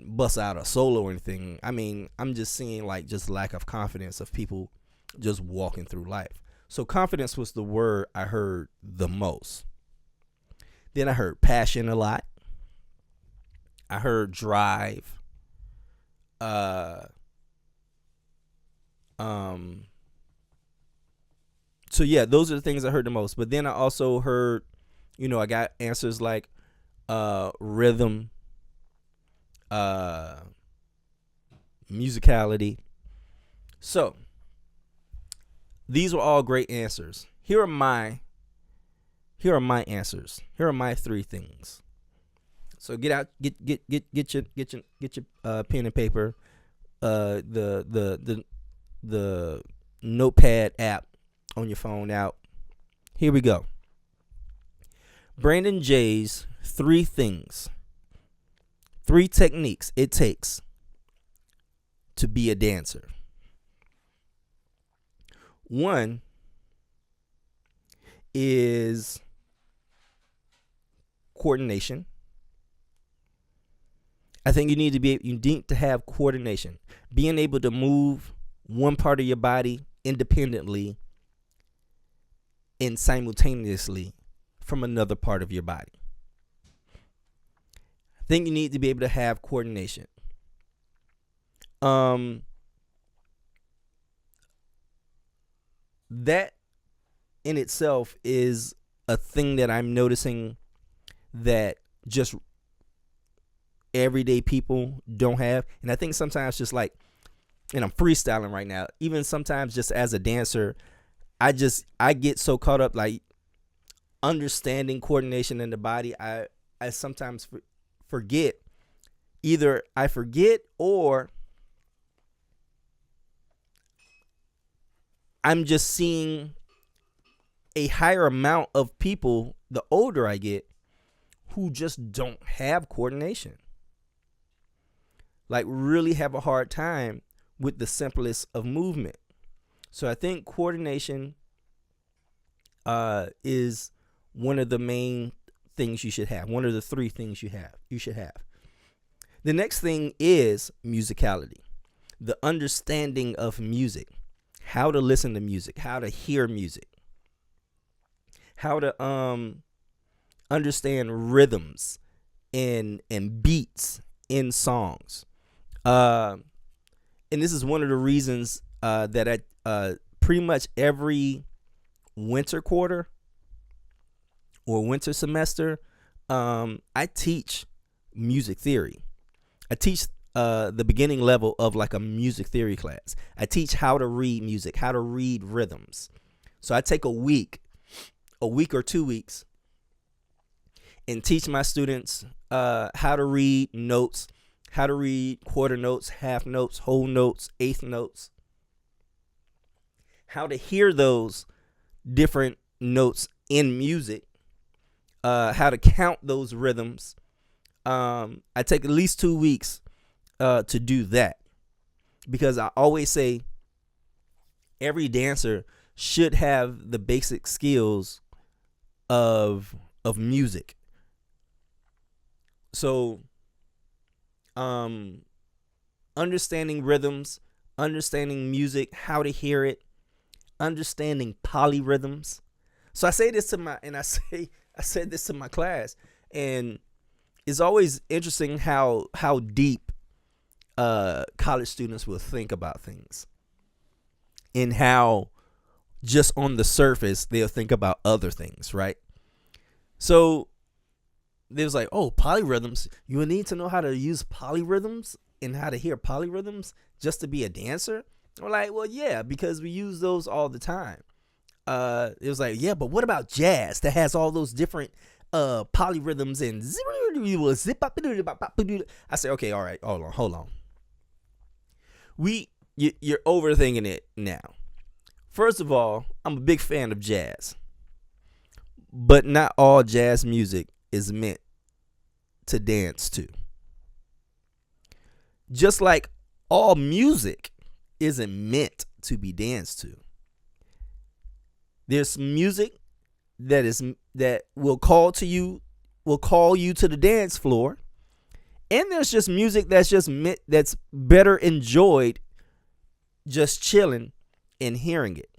Speaker 1: bust out a solo or anything. I mean, I'm just seeing like just lack of confidence of people just walking through life. So confidence was the word I heard the most. Then I heard passion a lot. I heard drive. So yeah, those are the things I heard the most. But then I also heard, I got answers like rhythm, musicality. So these were all great answers. Here are my answers. Here are my 3 things. So get your pen and paper, the notepad app on your phone out. Here we go. Brandon J's 3 things, 3 techniques it takes to be a dancer. 1 is coordination. I think you need to have coordination. Being able to move one part of your body independently and simultaneously from another part of your body. I think you need to be able to have coordination. That in itself is a thing that I'm noticing that just everyday people don't have. And I think sometimes just like, and I'm freestyling right now, even sometimes just as a dancer, I get so caught up like understanding coordination in the body. I sometimes forget either I forget or I'm just seeing a higher amount of people the older I get who just don't have coordination. Like really have a hard time with the simplest of movement. So I think coordination is one of the main things you should have. One of the three things you should have. The next thing is musicality. The understanding of music. How to listen to music, how to hear music. How to understand rhythms and beats in songs. And this is one of the reasons that I pretty much every winter quarter or winter semester, I teach music theory. I teach the beginning level of like a music theory class. I teach how to read music, how to read rhythms. So I take a week or 2 weeks, and teach my students how to read notes, how to read quarter notes, half notes, whole notes, eighth notes, how to hear those different notes in music, how to count those rhythms. I take at least 2 weeks to do that, because I always say every dancer should have the basic skills of music. So understanding rhythms, understanding music, how to hear it, understanding polyrhythms. So I say this to I said this to my class, and it's always interesting how deep college students will think about things, and how just on the surface they'll think about other things, right? So they was like, oh, polyrhythms, you would need to know how to use polyrhythms and how to hear polyrhythms just to be a dancer. We're like, well, yeah, because we use those all the time. It was like, yeah, but what about jazz that has all those different polyrhythms and zip? I said, okay, all right, hold on. You're overthinking it now. First of all, I'm a big fan of jazz, but not all jazz music is meant to dance to. Just like all music isn't meant to be danced to. There's music that will call you to the dance floor, and there's just music that's better enjoyed just chilling and hearing it.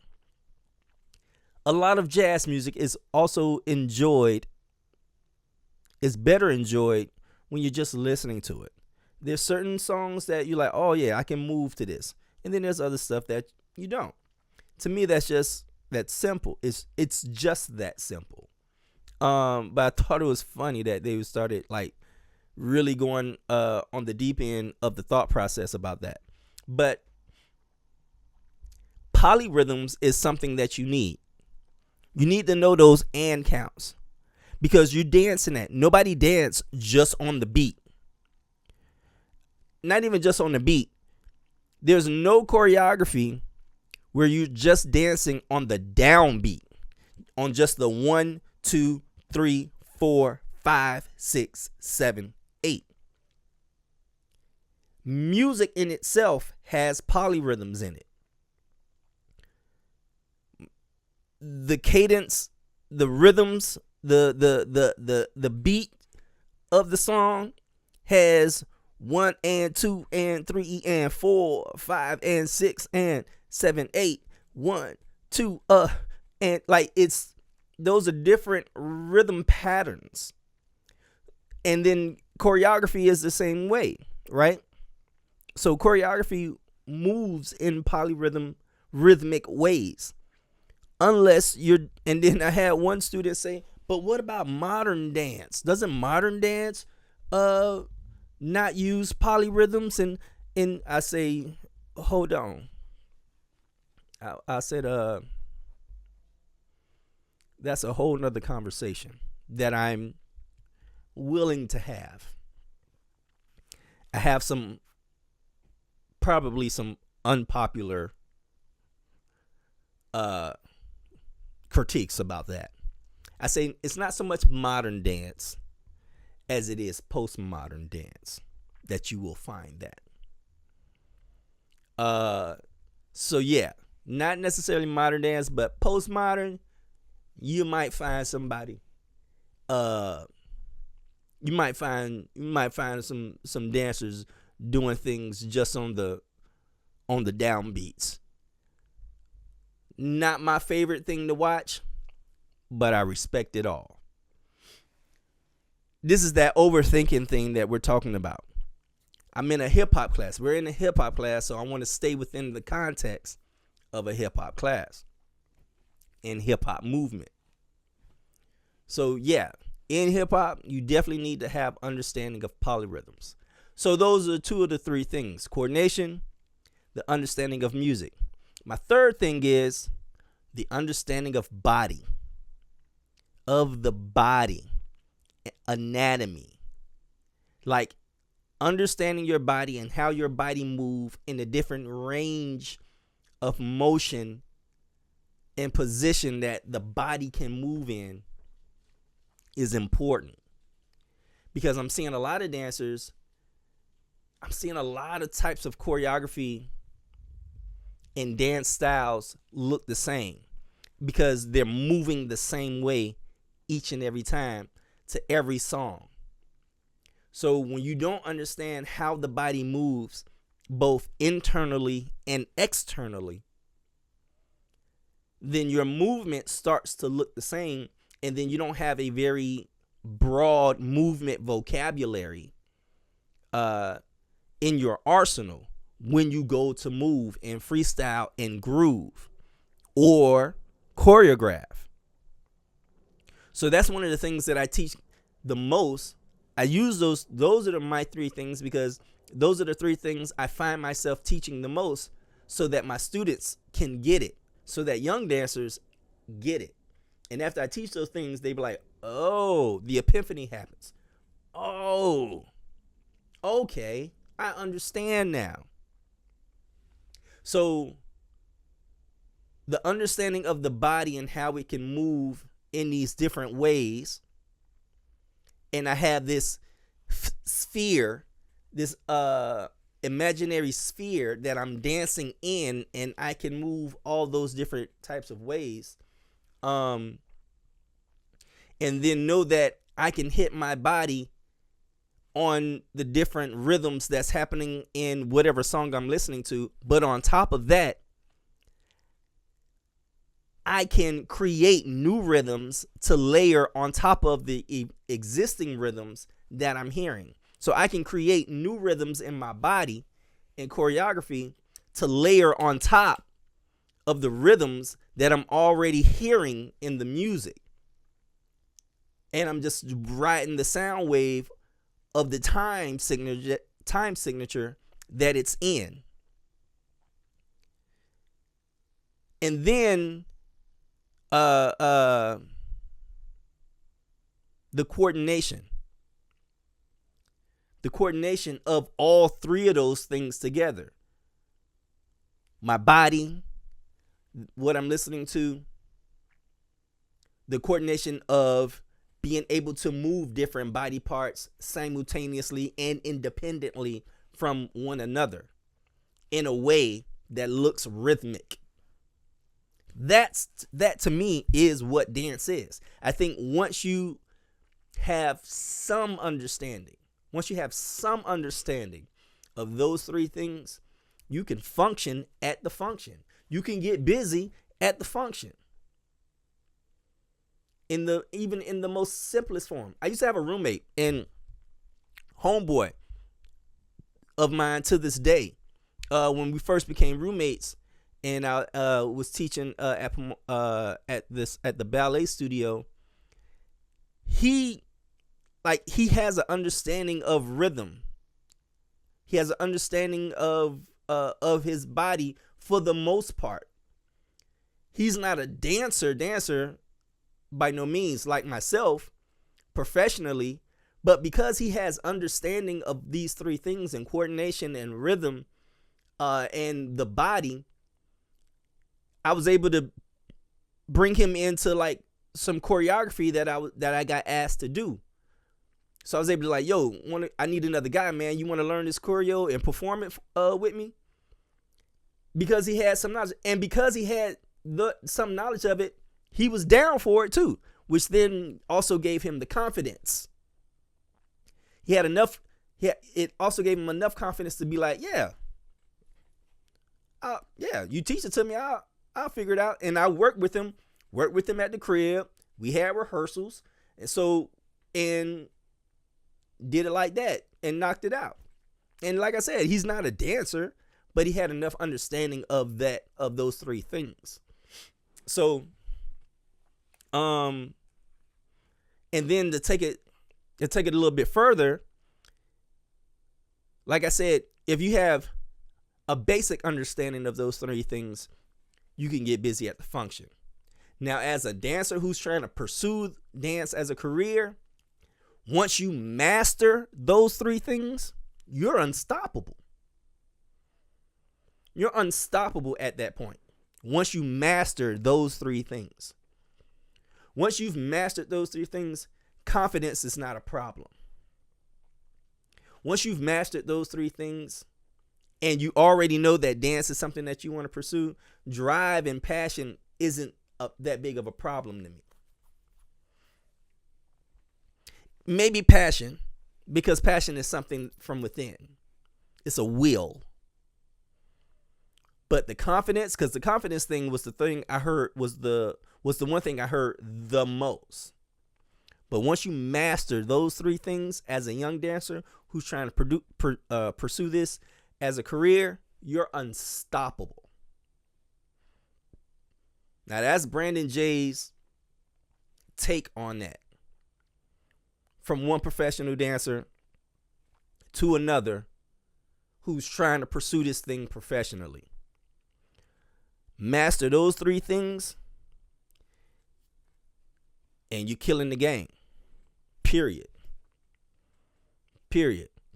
Speaker 1: A lot of jazz music is better enjoyed when you're just listening to it. There's certain songs that you're like, oh yeah, I can move to this. And then there's other stuff that you don't. To me, that's simple. It's just that simple. But I thought it was funny that they started like really going on the deep end of the thought process about that. But polyrhythms is something that you need. You need to know those and counts, because you're dancing at. Nobody dance just on the beat. Not even just on the beat. There's no choreography where you're just dancing on the downbeat, on just the 1, 2, 3, 4, 5, 6, 7, 8. Music in itself has polyrhythms in it. The cadence, the rhythms, the beat of the song has 1 and 2 and 3 and 4, 5 and 6 and 7, 8, 1, 2, and like those are different rhythm patterns. And then choreography is the same way, right? So choreography moves in rhythmic ways. Unless and then I had one student say, but what about modern dance? Doesn't modern dance not use polyrhythms? And I say, hold on. I said, that's a whole nother conversation that I'm willing to have. I have probably some unpopular critiques about that. I say it's not so much modern dance as it is postmodern dance that you will find that. So yeah, not necessarily modern dance, but postmodern, you might find somebody. You might find some dancers doing things just on the downbeats. Not my favorite thing to watch, but I respect it all. This is that overthinking thing that we're talking about. I'm in a hip hop class. We're in a hip hop class, so I want to stay within the context of a hip hop class and hip hop movement. So yeah, in hip hop, you definitely need to have understanding of polyrhythms. So those are two of the three things: coordination, the understanding of music. My third thing is the understanding of body, of the body, anatomy. Like understanding your body and how your body move in a different range of motion and position that the body can move in is important. Because I'm seeing a lot of dancers, I'm seeing a lot of types of choreography and dance styles look the same because they're moving the same way each and every time to every song. So when you don't understand how the body moves both internally and externally, then your movement starts to look the same, and then you don't have a very broad movement vocabulary in your arsenal when you go to move and freestyle and groove or choreograph. So that's one of the things that I teach the most. I use those are my three things because those are the three things I find myself teaching the most so that my students can get it, so that young dancers get it. And after I teach those things, they be like, oh, the epiphany happens. Oh, okay, I understand now. So the understanding of the body and how it can move in these different ways, and I have this sphere, this imaginary sphere that I'm dancing in, and I can move all those different types of ways, and then know that I can hit my body on the different rhythms that's happening in whatever song I'm listening to. But on top of that, I can create new rhythms to layer on top of the existing rhythms that I'm hearing. So I can create new rhythms in my body and choreography to layer on top of the rhythms that I'm already hearing in the music. And I'm just riding the sound wave of the time signature that it's in. And then the coordination of all three of those things together: my body, what I'm listening to, the coordination of being able to move different body parts simultaneously and independently from one another in a way that looks rhythmic. That to me is what dance is. I think once you have some understanding of those three things, you can function at the function. You can get busy at the function. Even in the most simplest form. I used to have a roommate and homeboy of mine to this day. When we first became roommates, and I was teaching at the ballet studio, he has an understanding of rhythm. He has an understanding of his body for the most part. He's not a dancer by no means like myself professionally, But because he has understanding of these three things and coordination and rhythm and the body, I was able to bring him into like some choreography that I got asked to do. So I was able to like, yo, I need another guy, man. You want to learn this choreo and perform it with me? Because he had some knowledge, and because he had some knowledge of it, he was down for it too, which then also gave him the confidence. He had enough. It also gave him enough confidence to be like, yeah, you teach it to me, I'll figure it out. And I worked with him at the crib. We had rehearsals, and did it like that and knocked it out. And like I said, he's not a dancer, but he had enough understanding of those three things. So, and then to take it a little bit further, like I said, if you have a basic understanding of those three things, you can get busy at the function. Now, as a dancer who's trying to pursue dance as a career, once you master those three things, you're unstoppable. You're unstoppable at that point. Once you master those three things. Once you've mastered those three things, confidence is not a problem. Once you've mastered those three things and you already know that dance is something that you want to pursue, drive and passion isn't that big of a problem to me. Maybe passion, because passion is something from within. It's a will. But the confidence, because the confidence thing was the thing I heard, was the one thing I heard the most. But once you master those three things as a young dancer who's trying to pursue this as a career, you're unstoppable. Now that's Brandon Jay's take on that. From one professional dancer to another who's trying to pursue this thing professionally. Master those three things and you're killing the game. Period.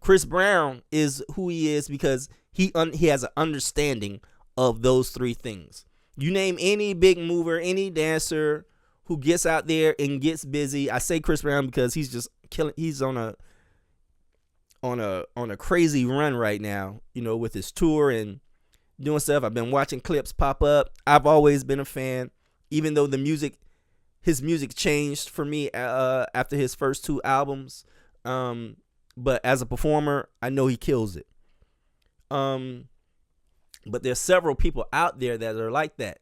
Speaker 1: Chris Brown is who he is because he has an understanding of those three things. You name any big mover, any dancer who gets out there and gets busy. I say Chris Brown because he's just killing. He's on a crazy run right now, with his tour and doing stuff. I've been watching clips pop up. I've always been a fan, even though his music changed for me after his first two albums. But as a performer, I know he kills it. But there's several people out there that are like that.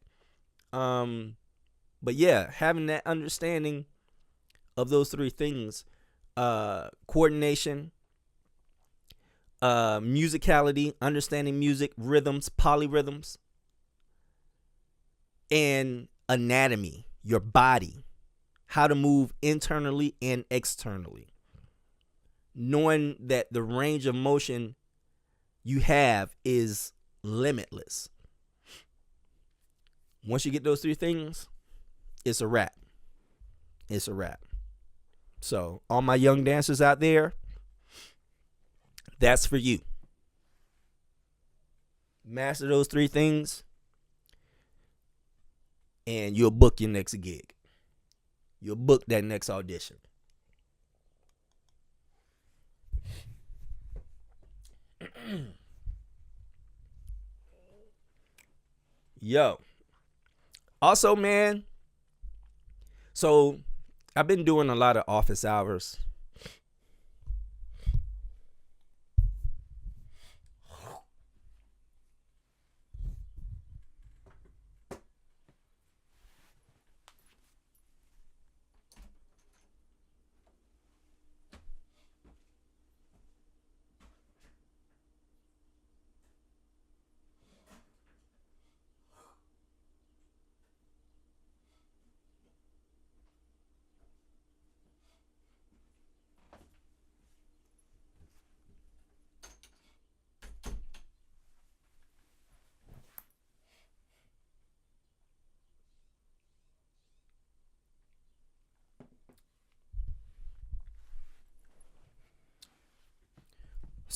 Speaker 1: But yeah, having that understanding of those three things, coordination, musicality, understanding music, rhythms, polyrhythms, and anatomy, your body, how to move internally and externally. Knowing that the range of motion you have is limitless. Once you get those three things, it's a wrap. It's a wrap. So, all my young dancers out there, that's for you. Master those three things, and you'll book your next gig. You'll book that next audition. Yo. Also, man, so I've been doing a lot of office hours.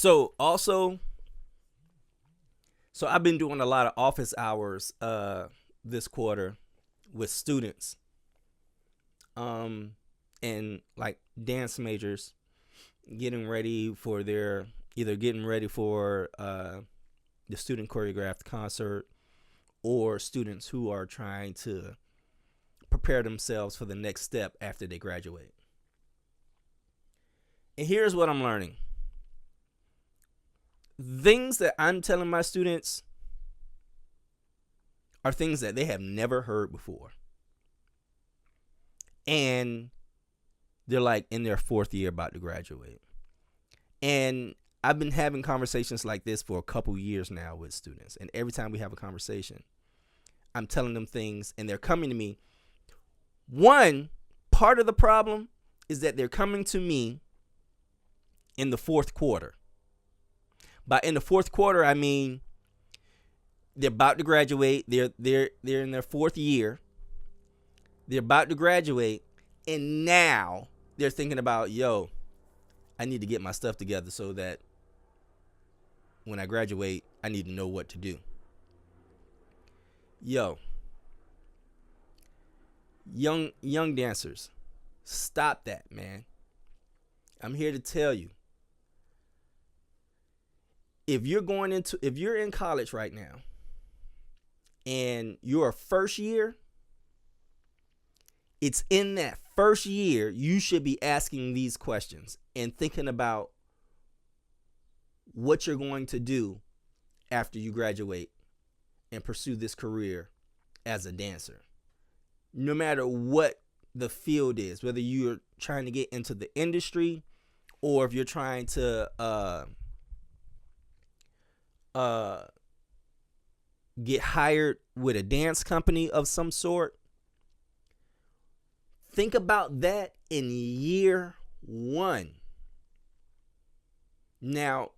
Speaker 1: So also, so I've been doing a lot of office hours this quarter with students, and like dance majors getting ready for their getting ready for the student choreographed concert, or students who are trying to prepare themselves for the next step after they graduate. And here's what I'm learning. Things that I'm telling my students are things that they have never heard before. And they're like in their fourth year about to graduate. And I've been having conversations like this for a couple years now with students. And every time we have a conversation, I'm telling them things and they're coming to me. One part of the problem is that they're coming to me in the fourth quarter. By in the fourth quarter, I mean they're about to graduate. They're in their fourth year. They're about to graduate, and now they're thinking about, yo, I need to get my stuff together so that when I graduate, I need to know what to do. Yo, young dancers, stop that, man. I'm here to tell you. If you're in college right now and you're a first year, it's in that first year you should be asking these questions and thinking about what you're going to do after you graduate and pursue this career as a dancer. No matter what the field is, whether you're trying to get into the industry or if you're trying to get hired with a dance company of some sort, think about that in year one. Now,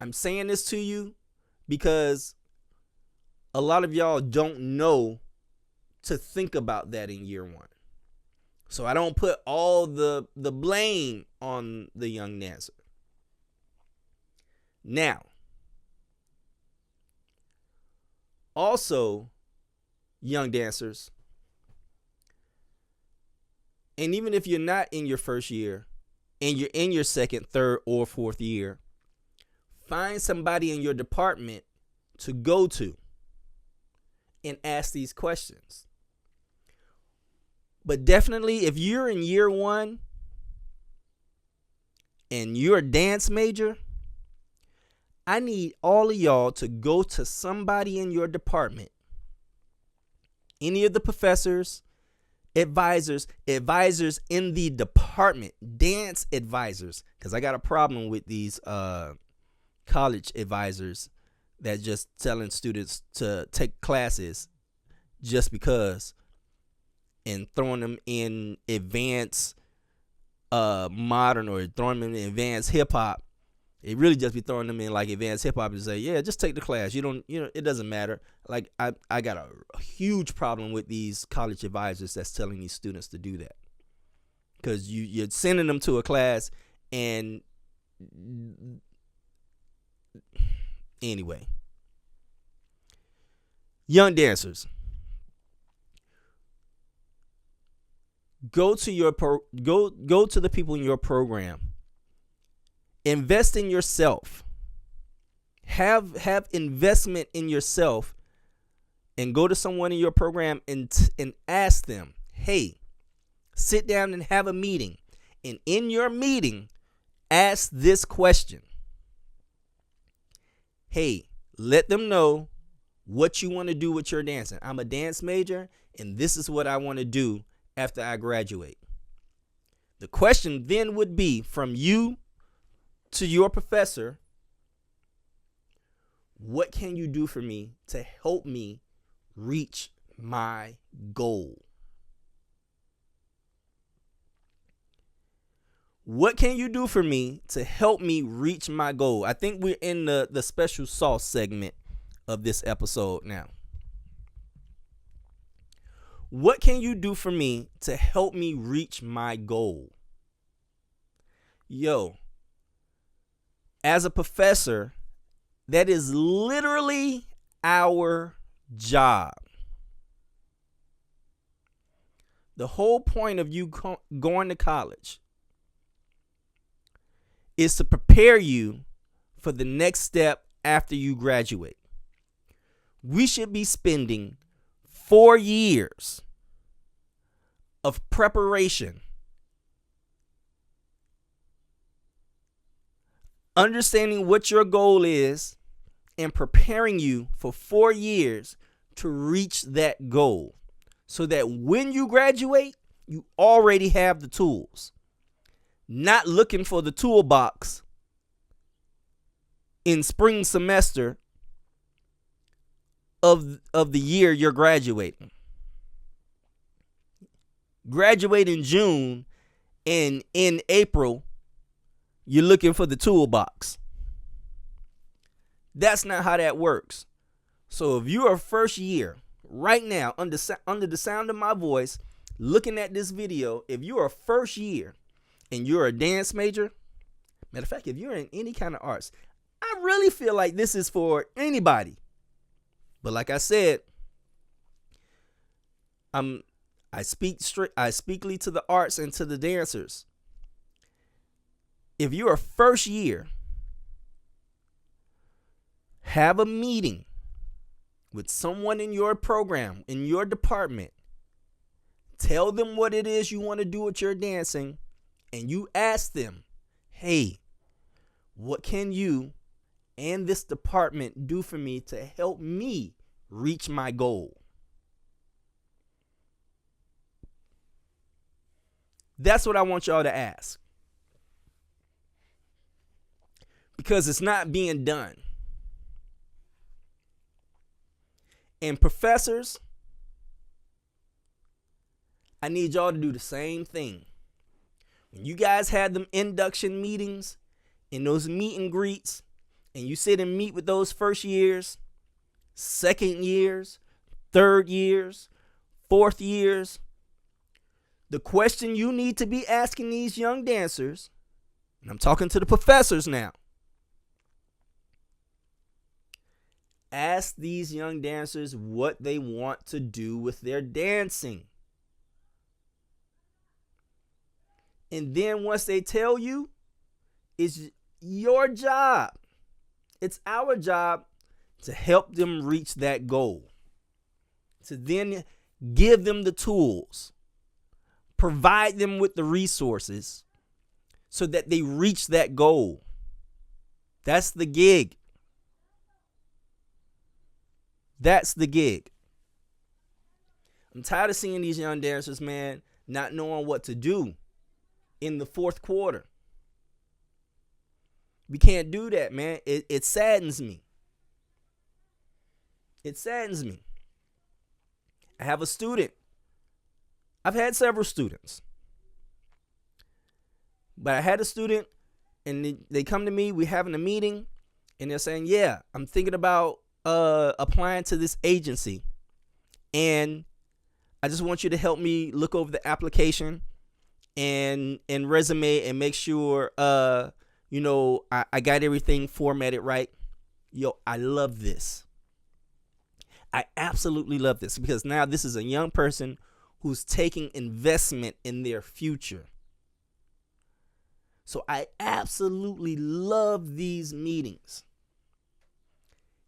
Speaker 1: I'm saying this to you because a lot of y'all don't know to think about that in year one. So I don't put all the blame on the young dancer. Now, also, young dancers, and even if you're not in your first year and you're in your second, third, or fourth year, find somebody in your department to go to and ask these questions. But definitely, if you're in year one and you're a dance major, I need all of y'all to go to somebody in your department, any of the professors, advisors in the department, dance advisors, because I got a problem with these college advisors that just telling students to take classes just because and throwing them in advanced modern or throwing them in advanced hip hop. It really just be throwing them in like advanced hip hop and say, yeah, just take the class. It doesn't matter. Like I got a huge problem with these college advisors that's telling these students to do that. Because you're sending them to a class and anyway. Young dancers, go to the people in your program. Invest in yourself. Have investment in yourself, and go to someone in your program and ask them, hey, sit down and have a meeting. And in your meeting, ask this question. Hey, let them know what you want to do with your dancing. I'm a dance major, and this is what I want to do after I graduate. The question then would be from you to your professor, what can you do for me to help me reach my goal? What can you do for me to help me reach my goal? I think we're in the special sauce segment of this episode now. What can you do for me to help me reach my goal? Yo, As a professor, that is literally our job. The whole point of you going to college is to prepare you for the next step after you graduate. We should be spending 4 years of preparation, understanding what your goal is, and preparing you for 4 years to reach that goal, so that when you graduate, you already have the tools. Not looking for the toolbox in spring semester of the year you're graduating. Graduate in June, and in April, you're looking for the toolbox. That's not how that works. So if you're a first year right now, under the sound of my voice, looking at this video, if you're a first year and you're a dance major, matter of fact, if you're in any kind of arts, I really feel like this is for anybody. But like I said, I speak to the arts and to the dancers. If you're a first year, have a meeting with someone in your program, in your department. Tell them what it is you want to do with your dancing, and you ask them, hey, what can you and this department do for me to help me reach my goal? That's what I want y'all to ask. Because it's not being done. And professors, I need y'all to do the same thing. When you guys had them induction meetings and those meet and greets, and you sit and meet with those first years, second years, third years, fourth years, the question you need to be asking these young dancers, and I'm talking to the professors now, ask these young dancers what they want to do with their dancing. And then once they tell you, it's your job. It's our job to help them reach that goal. To then give them the tools, provide them with the resources so that they reach that goal. That's the gig. That's the gig. I'm tired of seeing these young dancers, man, not knowing what to do in the fourth quarter. We can't do that, man. It saddens me. It saddens me. I have a student. I've had several students. But I had a student, and they come to me, we're having a meeting, and they're saying, yeah, I'm thinking about applying to this agency, and I just want you to help me look over the application and resume and make sure I got everything formatted right. Yo, I love this. I absolutely love this, because now this is a young person who's taking investment in their future. So I absolutely love these meetings.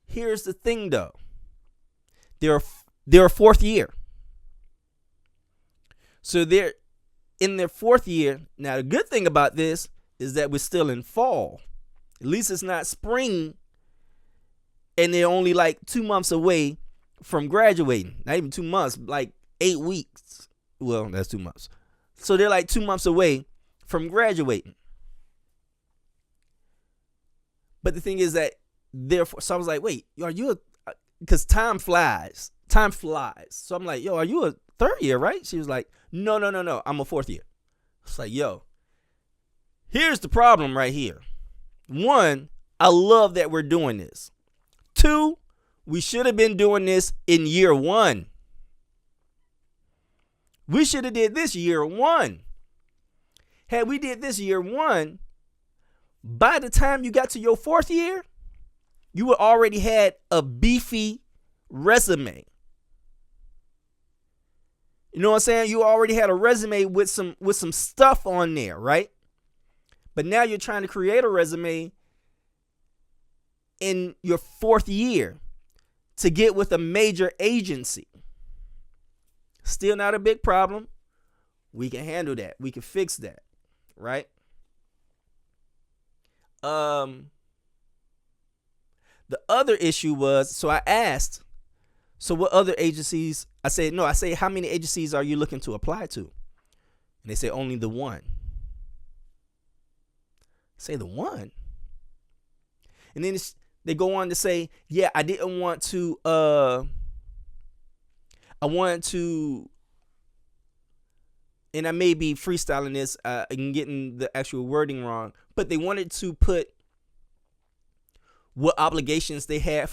Speaker 1: Here's the thing, though. They're a fourth year. So they're in their fourth year. Now, the good thing about this is that we're still in fall. At least it's not spring, and they're only like 2 months away from graduating. Not even 2 months, like 8 weeks. Well, that's 2 months. So they're like 2 months away from graduating. But the thing is that therefore, so I was like, wait, are you because time flies. Time flies. So I'm like, yo, are you a third year, right? She was like, no, I'm a fourth year. It's like, yo, here's the problem right here. 1, I love that we're doing this. 2, we should have been doing this in year 1. We should have did this year 1. Had we did this year 1, By the time you got to your 4th year, you would already had a beefy resume. You know what I'm saying? You already had a resume with some stuff on there, right? But now you're trying to create a resume in your 4th year to get with a major agency. Still not a big problem. We can handle that. We can fix that, right? The other issue was, so I asked, so what other agencies? I say, how many agencies are you looking to apply to? And they say only the one. I say the one. And then they go on to say, yeah, I wanted to, and I may be freestyling this and getting the actual wording wrong, but they wanted to put what obligations they had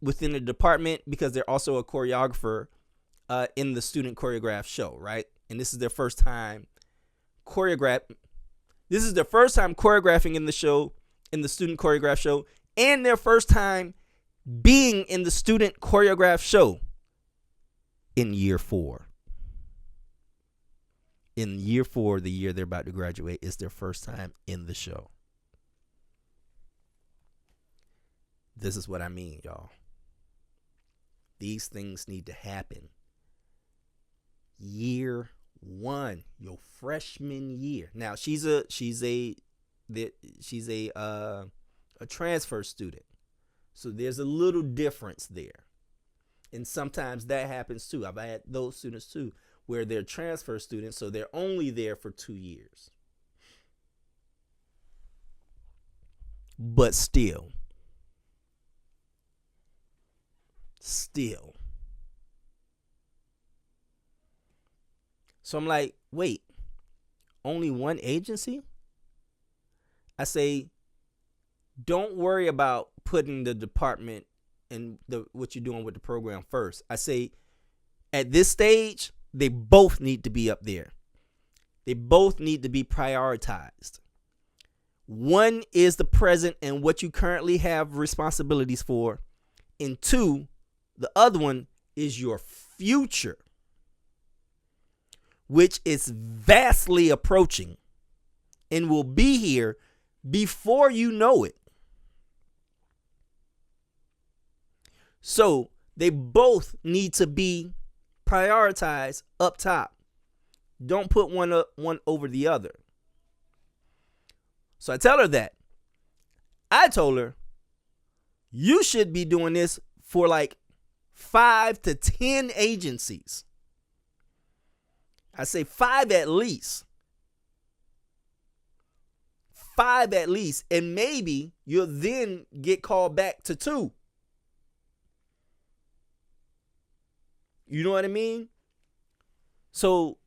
Speaker 1: within the department, because they're also a choreographer in the student choreograph show, right? And this is their first time choreographing in the show, in the student choreograph show, and their first time being in the student choreograph show in year 4. In year 4, the year they're about to graduate, is their first time in the show. This is what I mean, y'all. These things need to happen. Year 1, your freshman year. Now she's a transfer student, so there's a little difference there, and sometimes that happens too. I've had those students too, where they're transfer students, so they're only there for 2 years. But still. So I'm like, wait, only one agency? I say, don't worry about putting the department and what you're doing with the program first. I say, at this stage, they both need to be up there. They both need to be prioritized. One is the present and what you currently have responsibilities for. And 2, the other one is your future, which is vastly approaching and will be here before you know it. So they both need to be prioritized up top. Don't put one over the other. So I tell her that. I told her, you should be doing this for like 5 to 10 agencies. I say 5 at least. 5 at least. And maybe you'll then get called back to 2. You know what I mean? So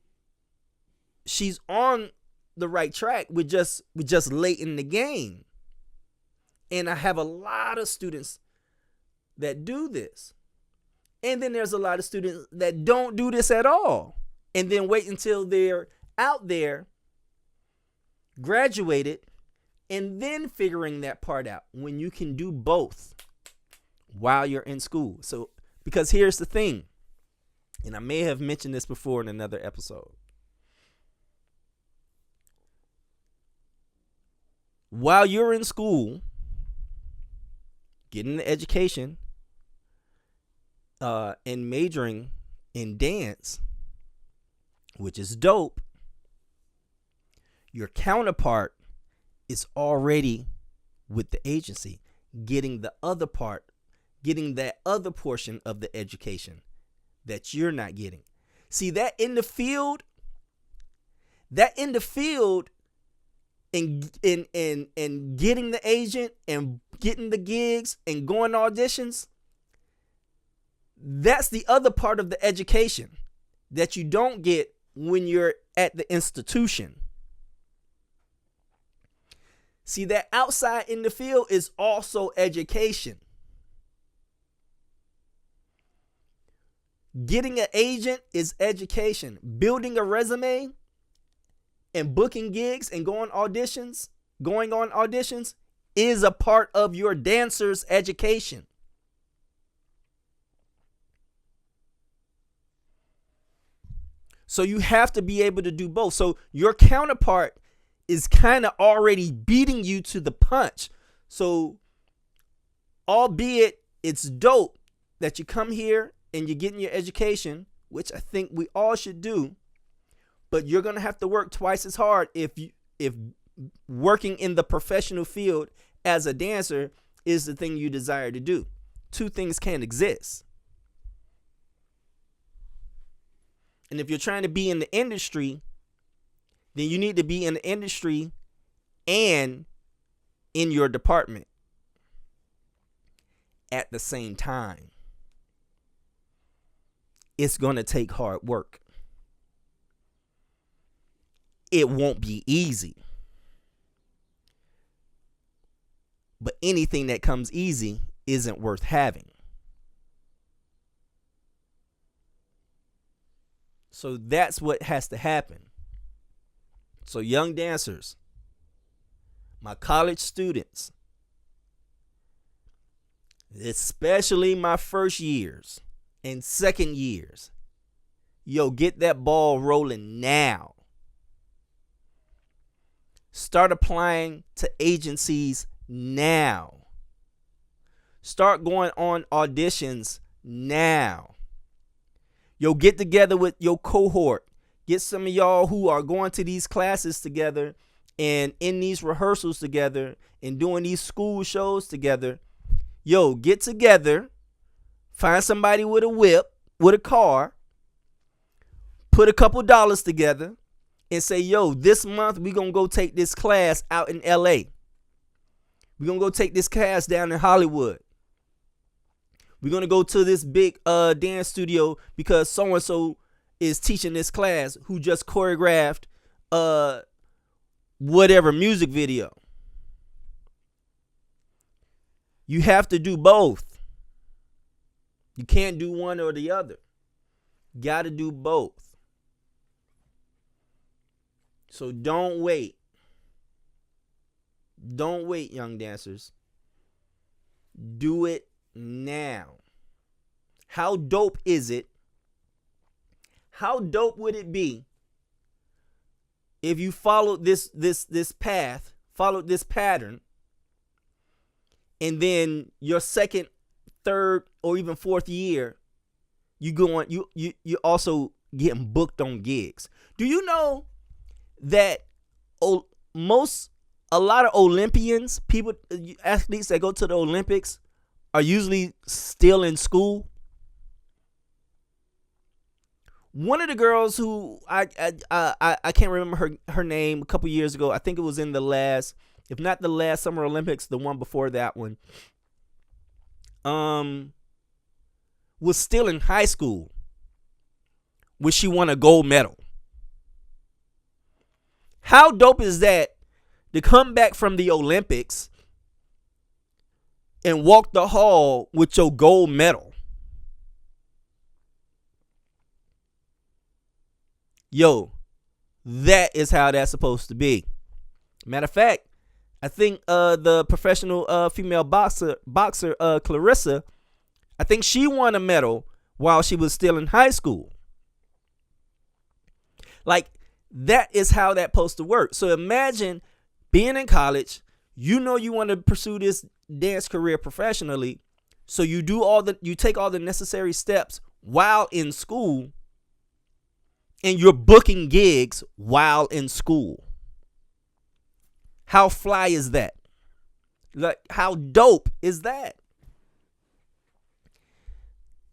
Speaker 1: she's on the right track. We're just late in the game. And I have a lot of students that do this. And then there's a lot of students that don't do this at all. And then wait until they're out there, graduated, and then figuring that part out, when you can do both while you're in school. So, because here's the thing, and I may have mentioned this before in another episode. While you're in school, getting the education, and majoring in dance, which is dope, your counterpart is already with the agency, getting the other part, getting that other portion of the education that you're not getting. See, that in the field and getting the agent and getting the gigs and going to auditions, that's the other part of the education that you don't get when you're at the institution. See, that outside in the field is also education. Getting an agent is education. Building a resume and booking gigs and going auditions going on auditions is a part of your dancer's education. So you have to be able to do both. So your counterpart is kind of already beating you to the punch. So albeit it's dope that you come here and you're getting your education, which I think we all should do, but you're going to have to work twice as hard if working in the professional field as a dancer is the thing you desire to do. Two things can't exist. And if you're trying to be in the industry, then you need to be in the industry and in your department at the same time. It's going to take hard work. It won't be easy. But anything that comes easy isn't worth having. So that's what has to happen. So young dancers, my college students, especially my first years and second years, yo, get that ball rolling now. Start applying to agencies now. Start going on auditions now. Yo, get together with your cohort. Get some of y'all who are going to these classes together and in these rehearsals together and doing these school shows together. Yo, get together. Find somebody with a whip, with a car. Put a couple dollars together and say, yo, this month we're going to go take this class out in LA. We're going to go take this class down in Hollywood. We're going to go to this big dance studio because so-and-so is teaching this class who just choreographed whatever music video. You have to do both. You can't do one or the other. Got to do both. So don't wait. Don't wait, young dancers. Do it now. How dope is it? How dope would it be if you followed this path, followed this pattern, and then your second, third, or even fourth year, you also getting booked on gigs? Do you know that a lot of Olympians, athletes that go to the Olympics are usually still in school? One of the girls who I can't remember her name a couple years ago. I think it was in the last, if not the last Summer Olympics, the one before that one. Was still in high school when she won a gold medal. How dope is that to come back from the Olympics and walk the hall with your gold medal? Yo, that is how that's supposed to be. Matter of fact, I think the professional female boxer Clarissa, I think she won a medal while she was still in high school. Like, that is how that's supposed to work. So imagine being in college, you know you want to pursue this dance career professionally, so you take all the necessary steps while in school, and you're booking gigs while in school. How fly is that? Like, how dope is that?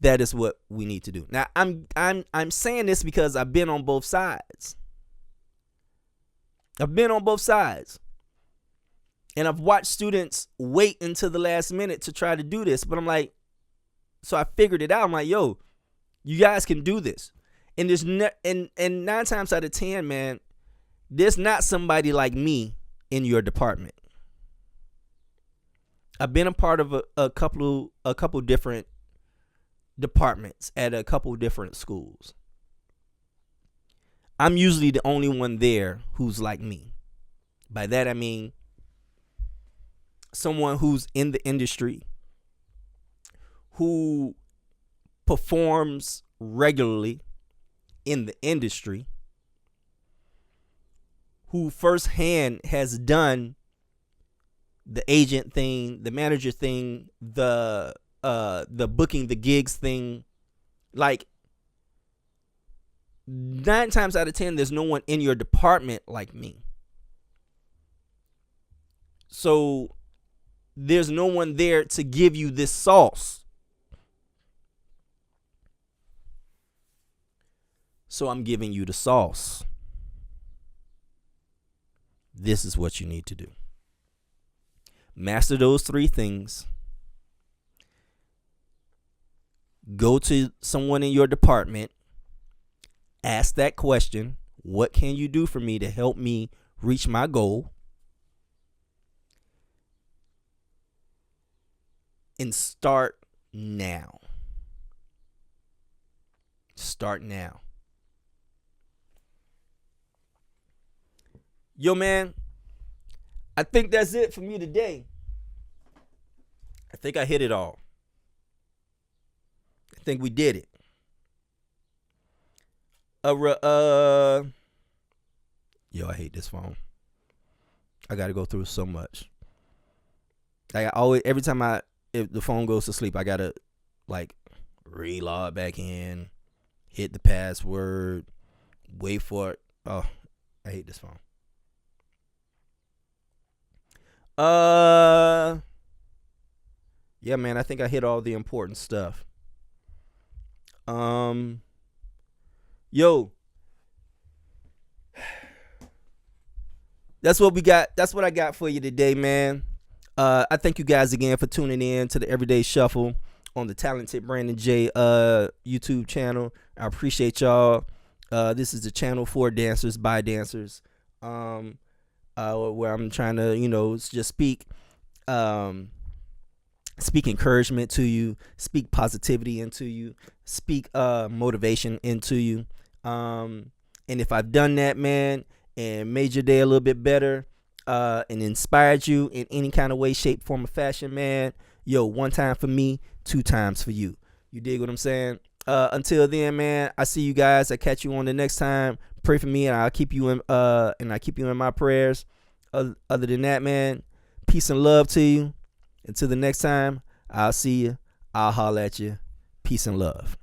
Speaker 1: That is what we need to do. Now, I'm saying this because I've been on both sides. I've been on both sides. And I've watched students wait until the last minute to try to do this. But I'm like, so I figured it out. I'm like, yo, you guys can do this. And there's and 9 times out of 10, man, there's not somebody like me in your department. I've been a part of a couple different departments at a couple different schools. I'm usually the only one there who's like me. By that I mean someone who's in the industry, who performs regularly in the industry, who firsthand has done the agent thing, the manager thing, the booking the gigs thing. Like 9 times out of 10, there's no one in your department like me. So there's no one there to give you this sauce. So I'm giving you the sauce. This is what you need to do. Master those 3 things. Go to someone in your department. Ask that question. What can you do for me to help me reach my goal? And start now. Start now. Yo, man, I think that's it for me today. I think I hit it all. I think we did it. Yo, I hate this phone. I got to go through so much. I always, every time if the phone goes to sleep, I got to like relog back in, hit the password, wait for it. Oh, I hate this phone. Yeah, man, I think I hit all the important stuff. Yo, that's what we got. That's what I got for you today, man. I thank you guys again for tuning in to the Everyday Shuffle on the Talented Brandon J YouTube channel. I appreciate y'all. This is the channel for dancers by dancers. Where I'm trying to, just speak encouragement to you, speak positivity into you, speak motivation into you. And if I've done that, man, and made your day a little bit better, and inspired you in any kind of way, shape, form, or fashion, man, yo, 1 time for me, 2 times for you. You dig what I'm saying? Until then, man, I see you guys. I catch you on the next time. Pray for me, and I'll keep you in my prayers. Other than that, man, peace and love to you. Until the next time, I'll see you. I'll holler at you. Peace and love.